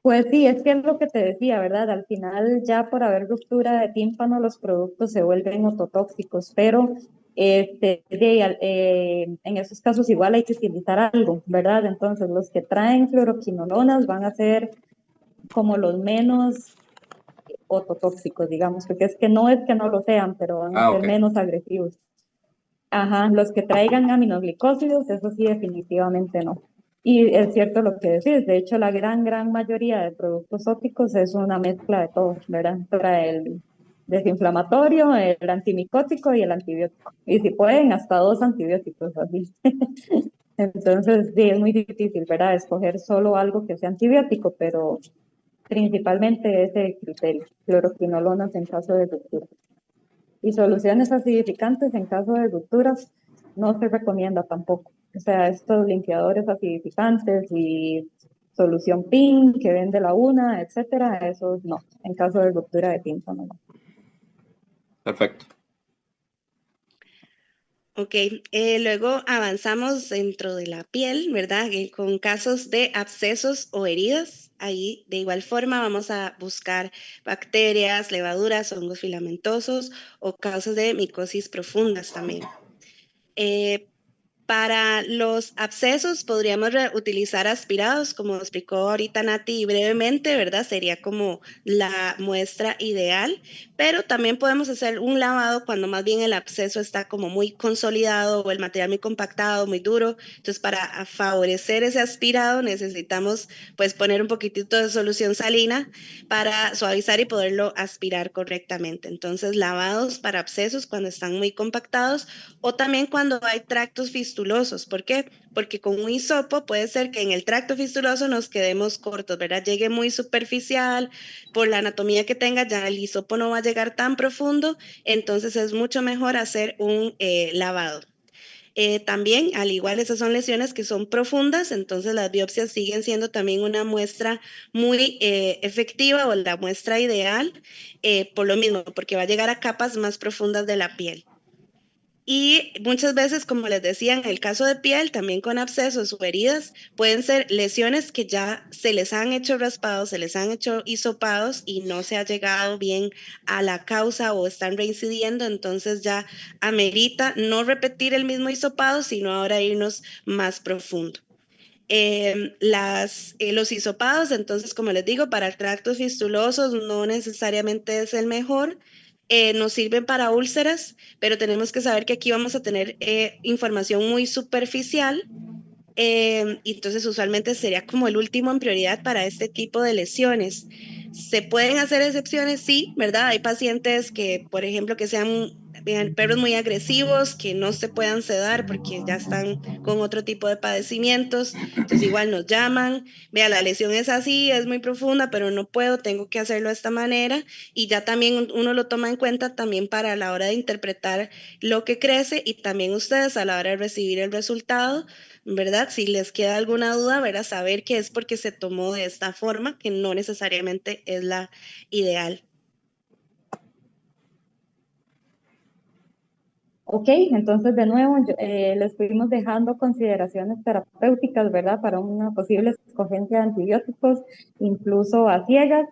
Pues sí, es que es lo que te decía, ¿verdad? Al final, ya por haber ruptura de tímpano, los productos se vuelven ototóxicos, pero en esos casos igual hay que utilizar algo, ¿verdad? Entonces, los que traen fluoroquinolonas van a ser como los menos ototóxicos, digamos, porque es que no lo sean, pero van a Ah, ser ok, menos agresivos. Ajá, los que traigan aminoglicósidos, eso sí, definitivamente no. Y es cierto lo que decís, de hecho, la gran mayoría de productos ópticos es una mezcla de todo, ¿verdad? Trae el desinflamatorio, el antimicótico y el antibiótico. Y si pueden, hasta dos antibióticos, así. Entonces, sí, es muy difícil, ¿verdad? Escoger solo algo que sea antibiótico, pero principalmente ese criterio, fluoroquinolonas en caso de ruptura. Y soluciones acidificantes en caso de rupturas no se recomienda tampoco. O sea, estos limpiadores acidificantes y solución PIN que vende la una, etcétera, esos no. En caso de ruptura de tímpano, no. perfecto. Ok, luego avanzamos dentro de la piel, ¿verdad? Con casos de abscesos o heridas. Ahí de igual forma vamos a buscar bacterias, levaduras, hongos filamentosos o causas de micosis profundas también. Eh, para los abscesos podríamos utilizar aspirados, como explicó ahorita Nati brevemente, ¿verdad? Sería como la muestra ideal, pero también podemos hacer un lavado cuando más bien el absceso está como muy consolidado o el material muy compactado, muy duro. Entonces, para favorecer ese aspirado necesitamos pues poner un poquitito de solución salina para suavizar y poderlo aspirar correctamente. Entonces, lavados para abscesos cuando están muy compactados o también cuando hay tractos fistulosos. ¿Por qué? Porque con un hisopo puede ser que en el tracto fistuloso nos quedemos cortos, ¿verdad? Llegue muy superficial, por la anatomía que tenga, ya el hisopo no va a llegar tan profundo, entonces es mucho mejor hacer un lavado. También, al igual, esas son lesiones que son profundas, entonces las biopsias siguen siendo también una muestra muy efectiva o la muestra ideal, por lo mismo, porque va a llegar a capas más profundas de la piel. Y muchas veces, como les decía, en el caso de piel, también con abscesos o heridas, pueden ser lesiones que ya se les han hecho raspados, se les han hecho hisopados y no se ha llegado bien a la causa o están reincidiendo, entonces ya amerita no repetir el mismo hisopado, sino ahora irnos más profundo. Los hisopados, entonces, como les digo, para tractos fistulosos no necesariamente es el mejor. Nos sirven para úlceras, pero tenemos que saber que aquí vamos a tener información muy superficial. Y entonces usualmente sería como el último en prioridad para este tipo de lesiones. ¿Se pueden hacer excepciones? Sí, ¿verdad? Hay pacientes que, por ejemplo, que sean perros muy agresivos, que no se puedan sedar porque ya están con otro tipo de padecimientos. Entonces igual nos llaman, vea, la lesión es así, es muy profunda, pero no puedo, tengo que hacerlo de esta manera. Y ya también uno lo toma en cuenta también para la hora de interpretar lo que crece y también ustedes a la hora de recibir el resultado, ¿verdad? Si les queda alguna duda, ¿verdad? Saber que es porque se tomó de esta forma, que no necesariamente es la ideal. Ok, entonces de nuevo les fuimos dejando consideraciones terapéuticas, ¿verdad? Para una posible escogencia de antibióticos, incluso a ciegas.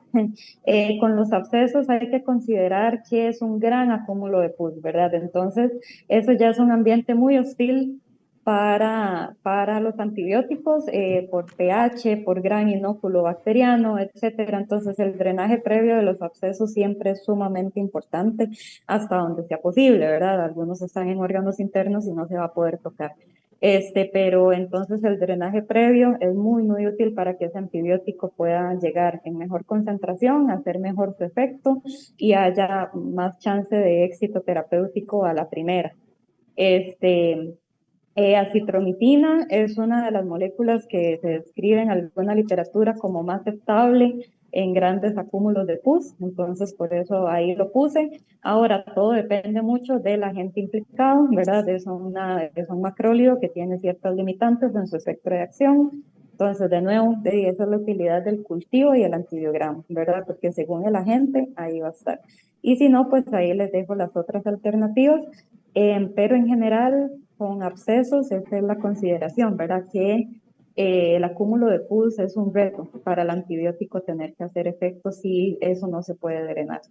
Con los abscesos hay que considerar que es un gran acúmulo de pus, ¿verdad? Entonces, eso ya es un ambiente muy hostil para los antibióticos por pH, por gran inóculo bacteriano, etcétera. Entonces, el drenaje previo de los abscesos siempre es sumamente importante hasta donde sea posible, ¿verdad? Algunos están en órganos internos y no se va a poder tocar. Pero entonces el drenaje previo es muy, muy útil para que ese antibiótico pueda llegar en mejor concentración, hacer mejor su efecto y haya más chance de éxito terapéutico a la primera. Acitromicina es una de las moléculas que se describe en alguna literatura como más estable en grandes acúmulos de pus, entonces por eso ahí lo puse. Ahora, todo depende mucho del agente implicado, ¿verdad? Es un macrólido que tiene ciertas limitantes en su espectro de acción. Entonces, de nuevo, esa es la utilidad del cultivo y el antibiograma, ¿verdad? Porque según el agente, ahí va a estar. Y si no, pues ahí les dejo las otras alternativas. Pero en general, con abscesos, esa es la consideración, ¿verdad? Que el acúmulo de pus es un reto para el antibiótico tener que hacer efecto si eso no se puede drenar.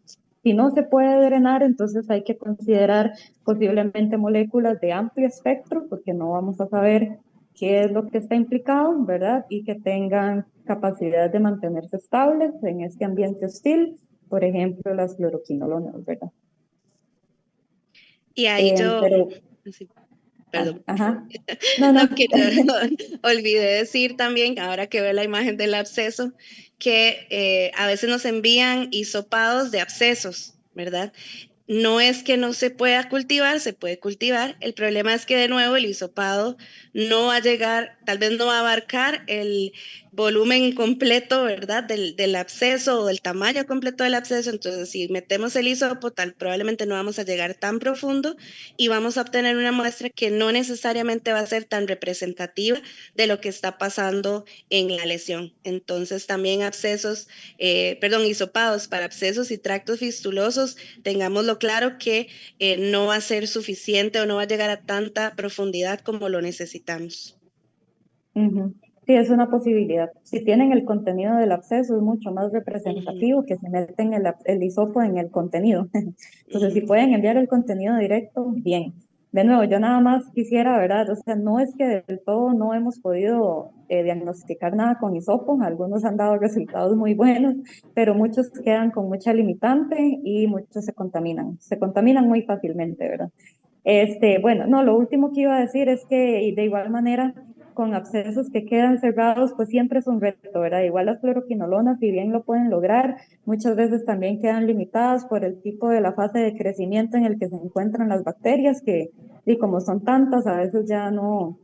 Si no se puede drenar, entonces hay que considerar posiblemente moléculas de amplio espectro, porque no vamos a saber qué es lo que está implicado, ¿verdad? Y que tengan capacidad de mantenerse estables en este ambiente hostil, por ejemplo, las fluoroquinolonas, ¿verdad? Y ahí yo, Pero, sí, perdón. ajá, no, no. No, que yo olvidé decir también, ahora que veo la imagen del absceso, que a veces nos envían hisopados de abscesos, ¿verdad? No es que no se pueda cultivar, se puede cultivar. El problema es que de nuevo el hisopado no va a llegar, tal vez no va a abarcar el volumen completo, ¿verdad? Del absceso o del tamaño completo del absceso. Entonces, si metemos el hisopo, probablemente no vamos a llegar tan profundo y vamos a obtener una muestra que no necesariamente va a ser tan representativa de lo que está pasando en la lesión. Entonces, también hisopados para abscesos y tractos fistulosos, tengámoslo claro que no va a ser suficiente o no va a llegar a tanta profundidad como lo necesitamos. Uh-huh. Sí, es una posibilidad. Si tienen el contenido del absceso, es mucho más representativo que si meten el hisopo en el contenido. Entonces, si pueden enviar el contenido directo, bien. De nuevo, yo nada más quisiera, ¿verdad? O sea, no es que del todo no hemos podido diagnosticar nada con hisopo, algunos han dado resultados muy buenos, pero muchos quedan con mucha limitante y muchos se contaminan muy fácilmente, ¿verdad? Bueno, no, lo último que iba a decir es que de igual manera, con abscesos que quedan cerrados, pues siempre es un reto, ¿verdad? Igual las fluoroquinolonas, si bien lo pueden lograr, muchas veces también quedan limitadas por el tipo de la fase de crecimiento en el que se encuentran las bacterias, que, y como son tantas, a veces ya no,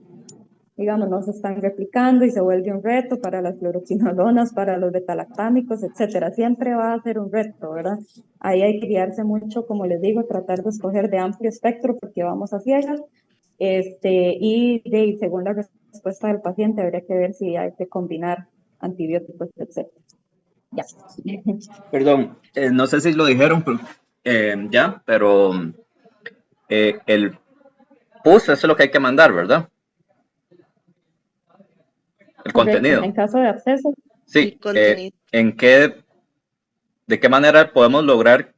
digamos, no se están replicando y se vuelve un reto para las fluoroquinolonas, para los betalactámicos, etcétera. Siempre va a ser un reto, ¿verdad? Ahí hay que guiarse mucho, como les digo, tratar de escoger de amplio espectro porque vamos a ciegas. Según la respuesta del paciente, habría que ver si hay que combinar antibióticos, etcétera. Ya. Perdón, no sé si lo dijeron ya, pero el PUS, eso es lo que hay que mandar, ¿verdad? El Correcto. contenido. En caso de absceso, El Sí, contenido. ¿de qué manera podemos lograr,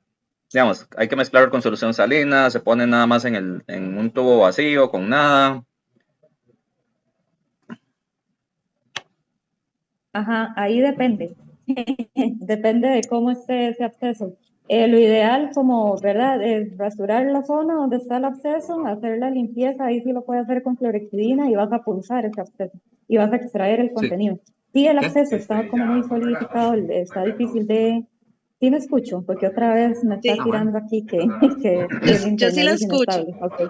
digamos, hay que mezclar con solución salina, se pone nada más en un tubo vacío, con nada? ajá, ahí depende. Depende de cómo esté ese absceso. Lo ideal, como, ¿verdad? Es rasurar la zona donde está el absceso, hacer la limpieza, ahí sí lo puedes hacer con clorexidina y vas a pulsar ese absceso y vas a extraer el Sí. contenido. Si el ¿Qué? absceso está como muy solidificado, está difícil de... Sí me escucho, porque otra vez me está Ah, Sí, bueno. tirando aquí que el yo sí internet la es escucho. inestable. Ok.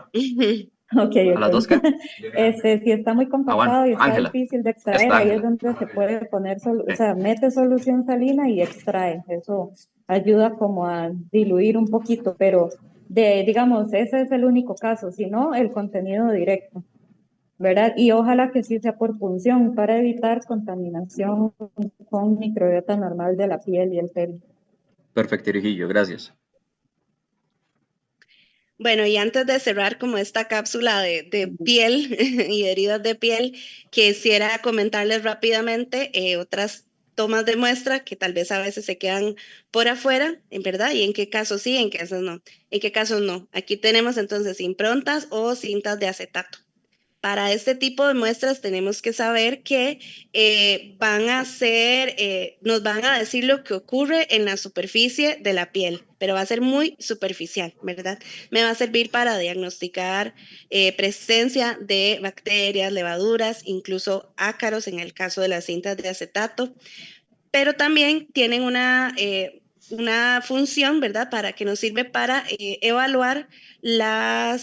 Ok, ¿A las dos ok. qué? Si está muy Ah, bueno. compactado y está Ángela. difícil de extraer, Esta ahí es Ángela. donde se puede poner, o Sí. sea, mete solución salina y extrae. Eso ayuda como a diluir un poquito, pero digamos, ese es el único caso, si no, el contenido directo, ¿verdad? Y ojalá que sí sea por punción para evitar contaminación con microbiota normal de la piel y el pelo. Perfecto, Irijillo, gracias. Bueno, y antes de cerrar como esta cápsula de piel y heridas de piel, quisiera comentarles rápidamente otras tomas de muestra que tal vez a veces se quedan por afuera, en verdad, y en qué casos sí, en qué casos no. En qué casos no. Aquí tenemos entonces improntas o cintas de acetato. Para este tipo de muestras tenemos que saber que nos van a decir lo que ocurre en la superficie de la piel, pero va a ser muy superficial, ¿verdad? Me va a servir para diagnosticar presencia de bacterias, levaduras, incluso ácaros en el caso de las cintas de acetato, pero también tienen una función, ¿verdad? Para que nos sirve para evaluar la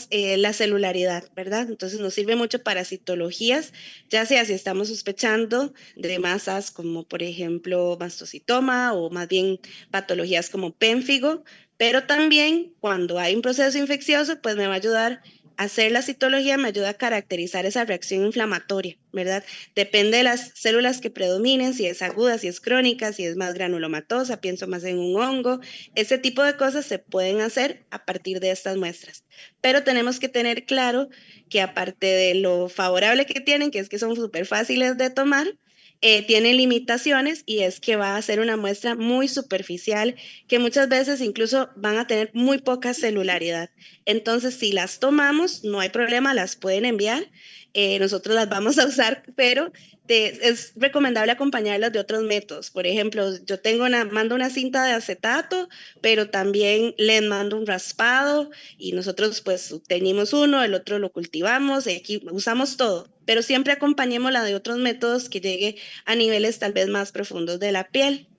celularidad, ¿verdad? Entonces nos sirve mucho para citologías, ya sea si estamos sospechando de masas como por ejemplo mastocitoma o más bien patologías como pénfigo, pero también cuando hay un proceso infeccioso, pues me va a ayudar hacer la citología, me ayuda a caracterizar esa reacción inflamatoria, ¿verdad? Depende de las células que predominen, si es aguda, si es crónica, si es más granulomatosa, pienso más en un hongo. Ese tipo de cosas se pueden hacer a partir de estas muestras. Pero tenemos que tener claro que aparte de lo favorable que tienen, que es que son súper fáciles de tomar, tienen limitaciones y es que va a ser una muestra muy superficial, que muchas veces incluso van a tener muy poca celularidad. Entonces, si las tomamos, no hay problema, las pueden enviar, nosotros las vamos a usar, pero es recomendable acompañarlas de otros métodos. Por ejemplo, yo mando una cinta de acetato, pero también les mando un raspado y nosotros pues tenemos uno, el otro lo cultivamos, y aquí usamos todo, pero siempre acompañémosla de otros métodos que llegue a niveles tal vez más profundos de la piel.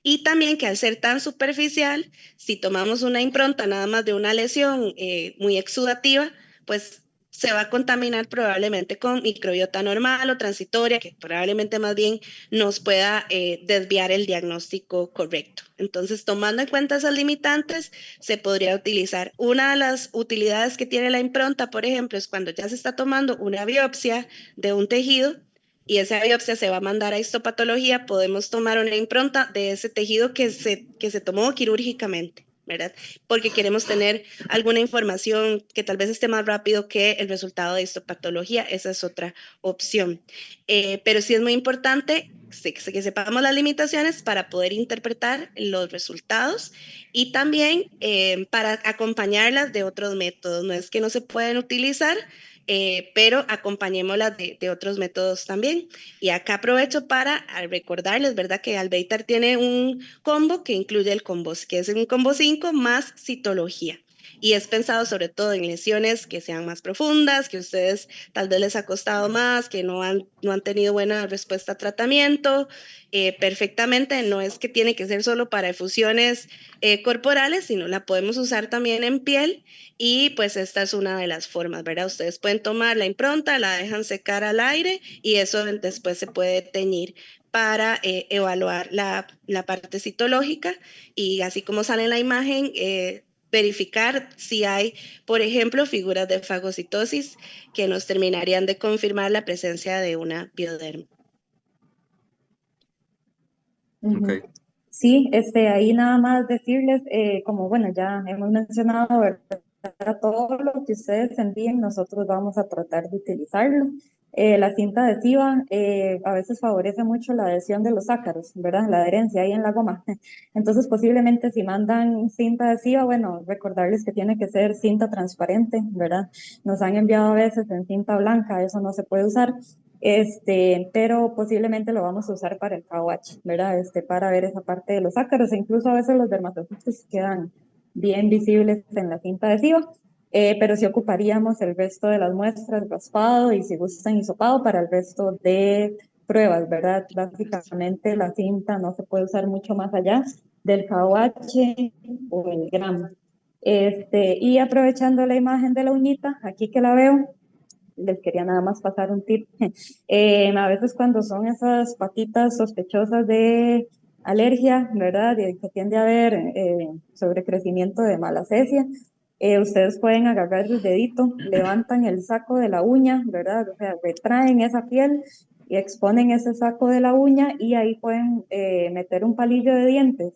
Y también que al ser tan superficial, si tomamos una impronta nada más de una lesión muy exudativa, pues se va a contaminar probablemente con microbiota normal o transitoria, que probablemente más bien nos pueda desviar el diagnóstico correcto. Entonces, tomando en cuenta esas limitantes, se podría utilizar. Una de las utilidades que tiene la impronta, por ejemplo, es cuando ya se está tomando una biopsia de un tejido y esa biopsia se va a mandar a histopatología, podemos tomar una impronta de ese tejido que se tomó quirúrgicamente, ¿verdad? Porque queremos tener alguna información que tal vez esté más rápido que el resultado de histopatología, esa es otra opción. Pero sí es muy importante que sepamos las limitaciones para poder interpretar los resultados y también para acompañarlas de otros métodos. No es que no se pueden utilizar, pero acompañémoslas de otros métodos también. Y acá aprovecho para recordarles, ¿verdad? Que Albeitar tiene un combo que incluye el combo, que es un combo 5 más citología. Y es pensado sobre todo en lesiones que sean más profundas, que a ustedes tal vez les ha costado más, que no han tenido buena respuesta a tratamiento. Perfectamente, no es que tiene que ser solo para efusiones corporales, sino la podemos usar también en piel y pues esta es una de las formas, ¿verdad? Ustedes pueden tomar la impronta, la dejan secar al aire y eso después se puede teñir para evaluar la parte citológica y así como sale en la imagen, verificar si hay, por ejemplo, figuras de fagocitosis que nos terminarían de confirmar la presencia de una bioderma. Ok. Sí, ahí nada más decirles, como bueno, ya hemos mencionado, ¿verdad? Todo lo que ustedes envíen, nosotros vamos a tratar de utilizarlo. La cinta adhesiva a veces favorece mucho la adhesión de los ácaros, ¿verdad? La adherencia ahí en la goma. Entonces, posiblemente si mandan cinta adhesiva, bueno, recordarles que tiene que ser cinta transparente, ¿verdad? Nos han enviado a veces en cinta blanca, eso no se puede usar. Pero posiblemente lo vamos a usar para el KOH, ¿verdad? Para ver esa parte de los ácaros, e incluso a veces los dermatocistos quedan bien visibles en la cinta adhesiva, pero sí ocuparíamos el resto de las muestras, raspado y si gustan hisopado para el resto de pruebas, ¿verdad? Básicamente la cinta no se puede usar mucho más allá del KOH o el gramo. Y aprovechando la imagen de la uñita, aquí que la veo, les quería nada más pasar un tip. A veces cuando son esas patitas sospechosas de alergia, ¿verdad? Y que tiende a haber sobrecrecimiento de malacesia, ustedes pueden agarrar el dedito, levantan el saco de la uña, ¿verdad? O sea, retraen esa piel y exponen ese saco de la uña y ahí pueden meter un palillo de dientes.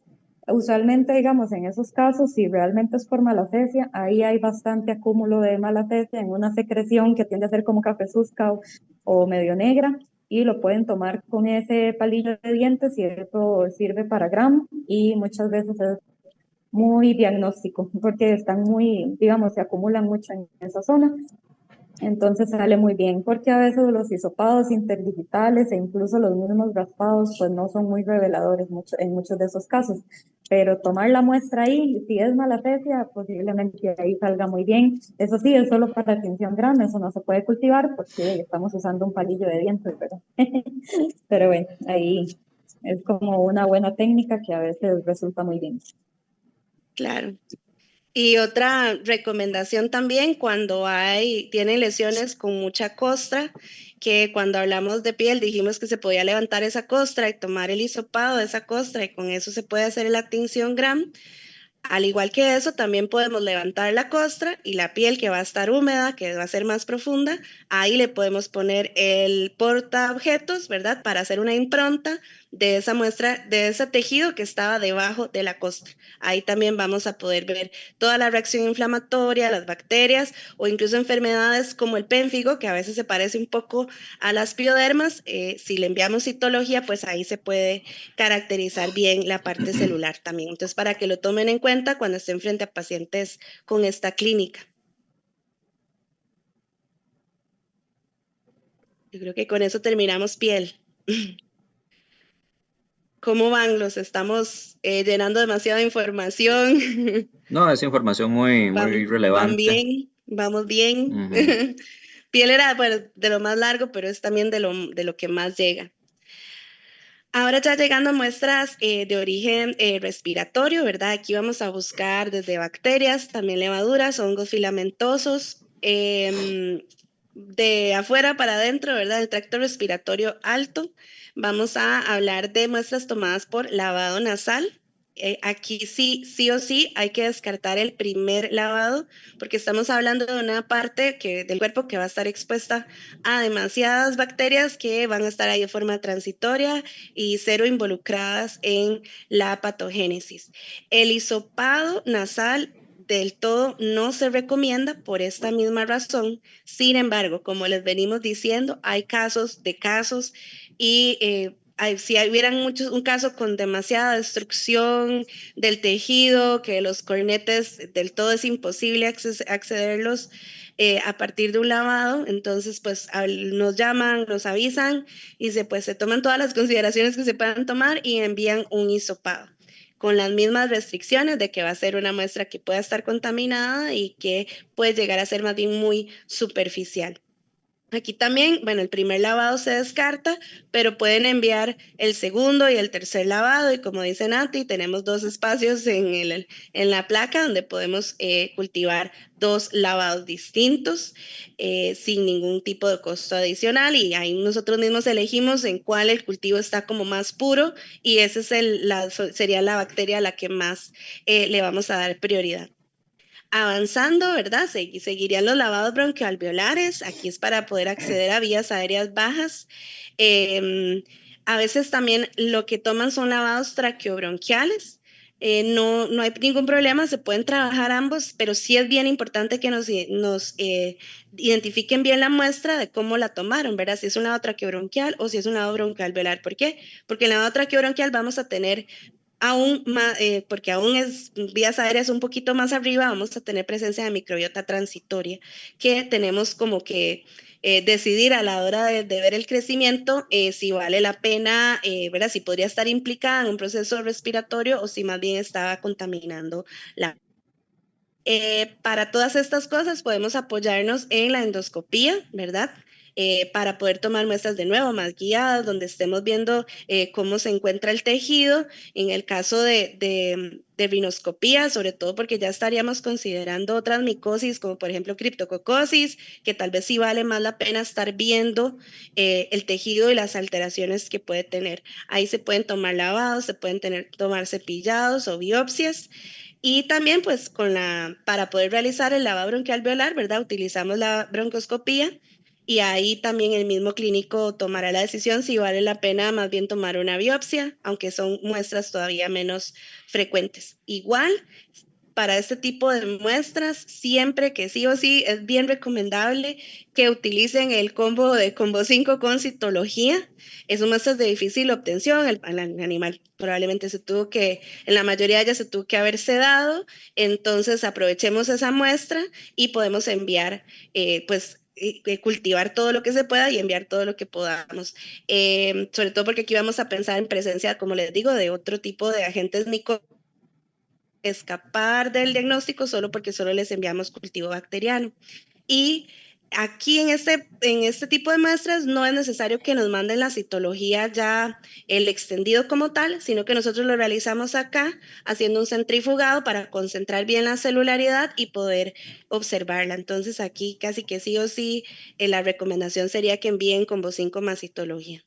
Usualmente, digamos, en esos casos, si realmente es por malacesia, ahí hay bastante acúmulo de malacesia en una secreción que tiende a ser como cafezuzca o medio negra, y lo pueden tomar con ese palillo de dientes y eso sirve para gramo y muchas veces es muy diagnóstico porque están muy, digamos, se acumulan mucho en esa zona. Entonces sale muy bien, porque a veces los hisopados interdigitales e incluso los mismos raspados pues no son muy reveladores en muchos de esos casos. Pero tomar la muestra ahí, si es malacesia, posiblemente ahí salga muy bien. Eso sí, es solo para tinción grande, eso no se puede cultivar porque estamos usando un palillo de dientes, pero, pero bueno, ahí es como una buena técnica que a veces resulta muy bien. Claro. Y otra recomendación también cuando tienen lesiones con mucha costra, que cuando hablamos de piel dijimos que se podía levantar esa costra y tomar el hisopado de esa costra y con eso se puede hacer la tinción Gram. Al igual que eso, también podemos levantar la costra y la piel que va a estar húmeda, que va a ser más profunda. Ahí le podemos poner el porta objetos, ¿verdad? Para hacer una impronta de esa muestra, de ese tejido que estaba debajo de la costra. Ahí también vamos a poder ver toda la reacción inflamatoria, las bacterias o incluso enfermedades como el pénfigo, que a veces se parece un poco a las piodermas. Si le enviamos citología, pues ahí se puede caracterizar bien la parte celular también. Entonces, para que lo tomen en cuenta cuando estén frente a pacientes con esta clínica. Yo creo que con eso terminamos piel. ¿Cómo van? Los estamos llenando demasiada información. No, es información muy Van relevante. bien, vamos bien. Ujú. Piel era, bueno, de lo más largo, pero es también de lo que más llega. Ahora ya llegando a muestras de origen respiratorio, ¿verdad? Aquí vamos a buscar desde bacterias, también levaduras, hongos filamentosos, de afuera para adentro, ¿verdad? El tracto respiratorio alto. Vamos a hablar de muestras tomadas por lavado nasal. Aquí sí o sí hay que descartar el primer lavado porque estamos hablando de una parte del cuerpo que va a estar expuesta a demasiadas bacterias que van a estar ahí de forma transitoria y cero involucradas en la patogénesis. El hisopado nasal del todo no se recomienda por esta misma razón. Sin embargo, como les venimos diciendo, hay casos de casos y si hubieran un caso con demasiada destrucción del tejido, que los cornetes del todo es imposible accederlos a partir de un lavado, entonces pues nos llaman, nos avisan y se toman todas las consideraciones que se puedan tomar y envían un hisopado con las mismas restricciones de que va a ser una muestra que pueda estar contaminada y que puede llegar a ser más bien muy superficial. Aquí también, bueno, el primer lavado se descarta, pero pueden enviar el segundo y el tercer lavado. Y como dice Nati, tenemos dos espacios en la placa donde podemos cultivar dos lavados distintos sin ningún tipo de costo adicional. Y ahí nosotros mismos elegimos en cuál el cultivo está como más puro y esa sería la bacteria a la que más le vamos a dar prioridad. Avanzando, ¿verdad? Seguirían los lavados bronquialveolares. Aquí es para poder acceder a vías aéreas bajas. A veces también lo que toman son lavados traqueobronquiales. No hay ningún problema, se pueden trabajar ambos, pero sí es bien importante que nos identifiquen bien la muestra de cómo la tomaron, ¿verdad? Si es un lavado traqueobronquial o si es un lavado bronquialveolar. ¿Por qué? Porque en el lavado traqueobronquial vamos a tener aún más, porque aún es vías aéreas un poquito más arriba, vamos a tener presencia de microbiota transitoria, que tenemos como que decidir a la hora de ver el crecimiento si vale la pena, ¿verdad? Si podría estar implicada en un proceso respiratorio o si más bien estaba contaminando la. Para todas estas cosas podemos apoyarnos en la endoscopía, ¿verdad? Para poder tomar muestras de nuevo más guiadas, donde estemos viendo cómo se encuentra el tejido. En el caso de rinoscopía, sobre todo porque ya estaríamos considerando otras micosis, como por ejemplo criptococosis, que tal vez sí vale más la pena estar viendo el tejido y las alteraciones que puede tener. Ahí se pueden tomar lavados, se pueden tomar cepillados o biopsias. Y también, pues, para poder realizar el lavado bronquial alveolar, ¿verdad? Utilizamos la broncoscopía y ahí también el mismo clínico tomará la decisión si vale la pena más bien tomar una biopsia, aunque son muestras todavía menos frecuentes. Igual, para este tipo de muestras, siempre que sí o sí es bien recomendable que utilicen el combo de combo 5 con citología. Es muestras de difícil obtención, el animal probablemente en la mayoría de ellas se tuvo que haber sedado, entonces aprovechemos esa muestra y podemos enviar pues cultivar todo lo que se pueda y enviar todo lo que podamos. Sobre todo porque aquí vamos a pensar en presencia, como les digo, de otro tipo de agentes micro escapar del diagnóstico solo porque solo les enviamos cultivo bacteriano. Y aquí en este tipo de muestras no es necesario que nos manden la citología ya el extendido como tal, sino que nosotros lo realizamos acá haciendo un centrifugado para concentrar bien la celularidad y poder observarla. Entonces aquí casi que sí o sí la recomendación sería que envíen combo 5 más citología.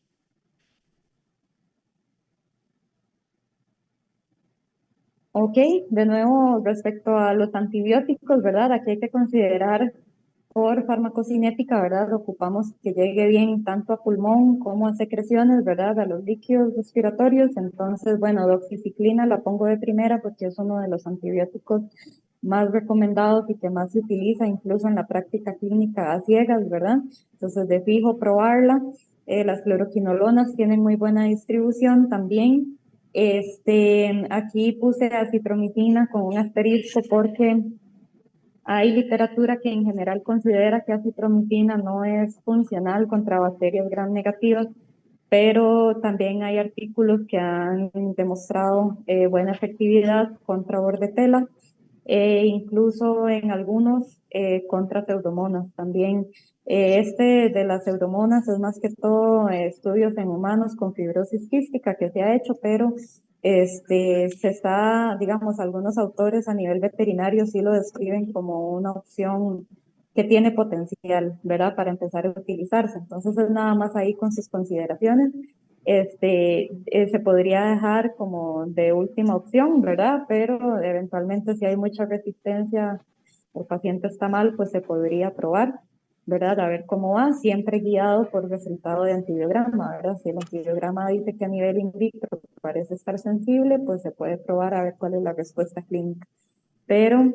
Ok, de nuevo respecto a los antibióticos, ¿verdad? Aquí hay que considerar por farmacocinética, ¿verdad? Ocupamos que llegue bien tanto a pulmón como a secreciones, ¿verdad? A los líquidos respiratorios. Entonces, bueno, doxiciclina la pongo de primera porque es uno de los antibióticos más recomendados y que más se utiliza incluso en la práctica clínica a ciegas, ¿verdad? Entonces, de fijo probarla. Las fluoroquinolonas tienen muy buena distribución también. Aquí puse acitromicina con un asterisco porque hay literatura que en general considera que acitromicina no es funcional contra bacterias gram negativas, pero también hay artículos que han demostrado buena efectividad contra bordetela incluso en algunos contra pseudomonas también. Este de las pseudomonas es más que todo estudios en humanos con fibrosis quística que se ha hecho, pero se está, digamos, algunos autores a nivel veterinario sí lo describen como una opción que tiene potencial, ¿verdad? Para empezar a utilizarse. Entonces es nada más ahí con sus consideraciones se podría dejar como de última opción, ¿verdad? Pero eventualmente si hay mucha resistencia, el paciente está mal, pues se podría probar, ¿verdad? A ver cómo va, siempre guiado por resultado de antibiograma, ¿verdad? Si el antibiograma dice que a nivel in vitro parece estar sensible, pues se puede probar a ver cuál es la respuesta clínica. Pero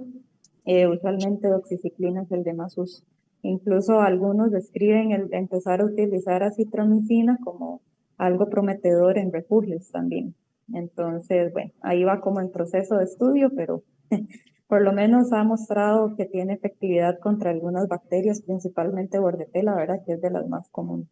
usualmente doxiciclina es el de más uso. Incluso algunos describen el empezar a utilizar acitromicina como algo prometedor en refugios también. Entonces, bueno, ahí va como en proceso de estudio, pero por lo menos ha mostrado que tiene efectividad contra algunas bacterias, principalmente Bordetella, ¿verdad? Que es de las más comunes.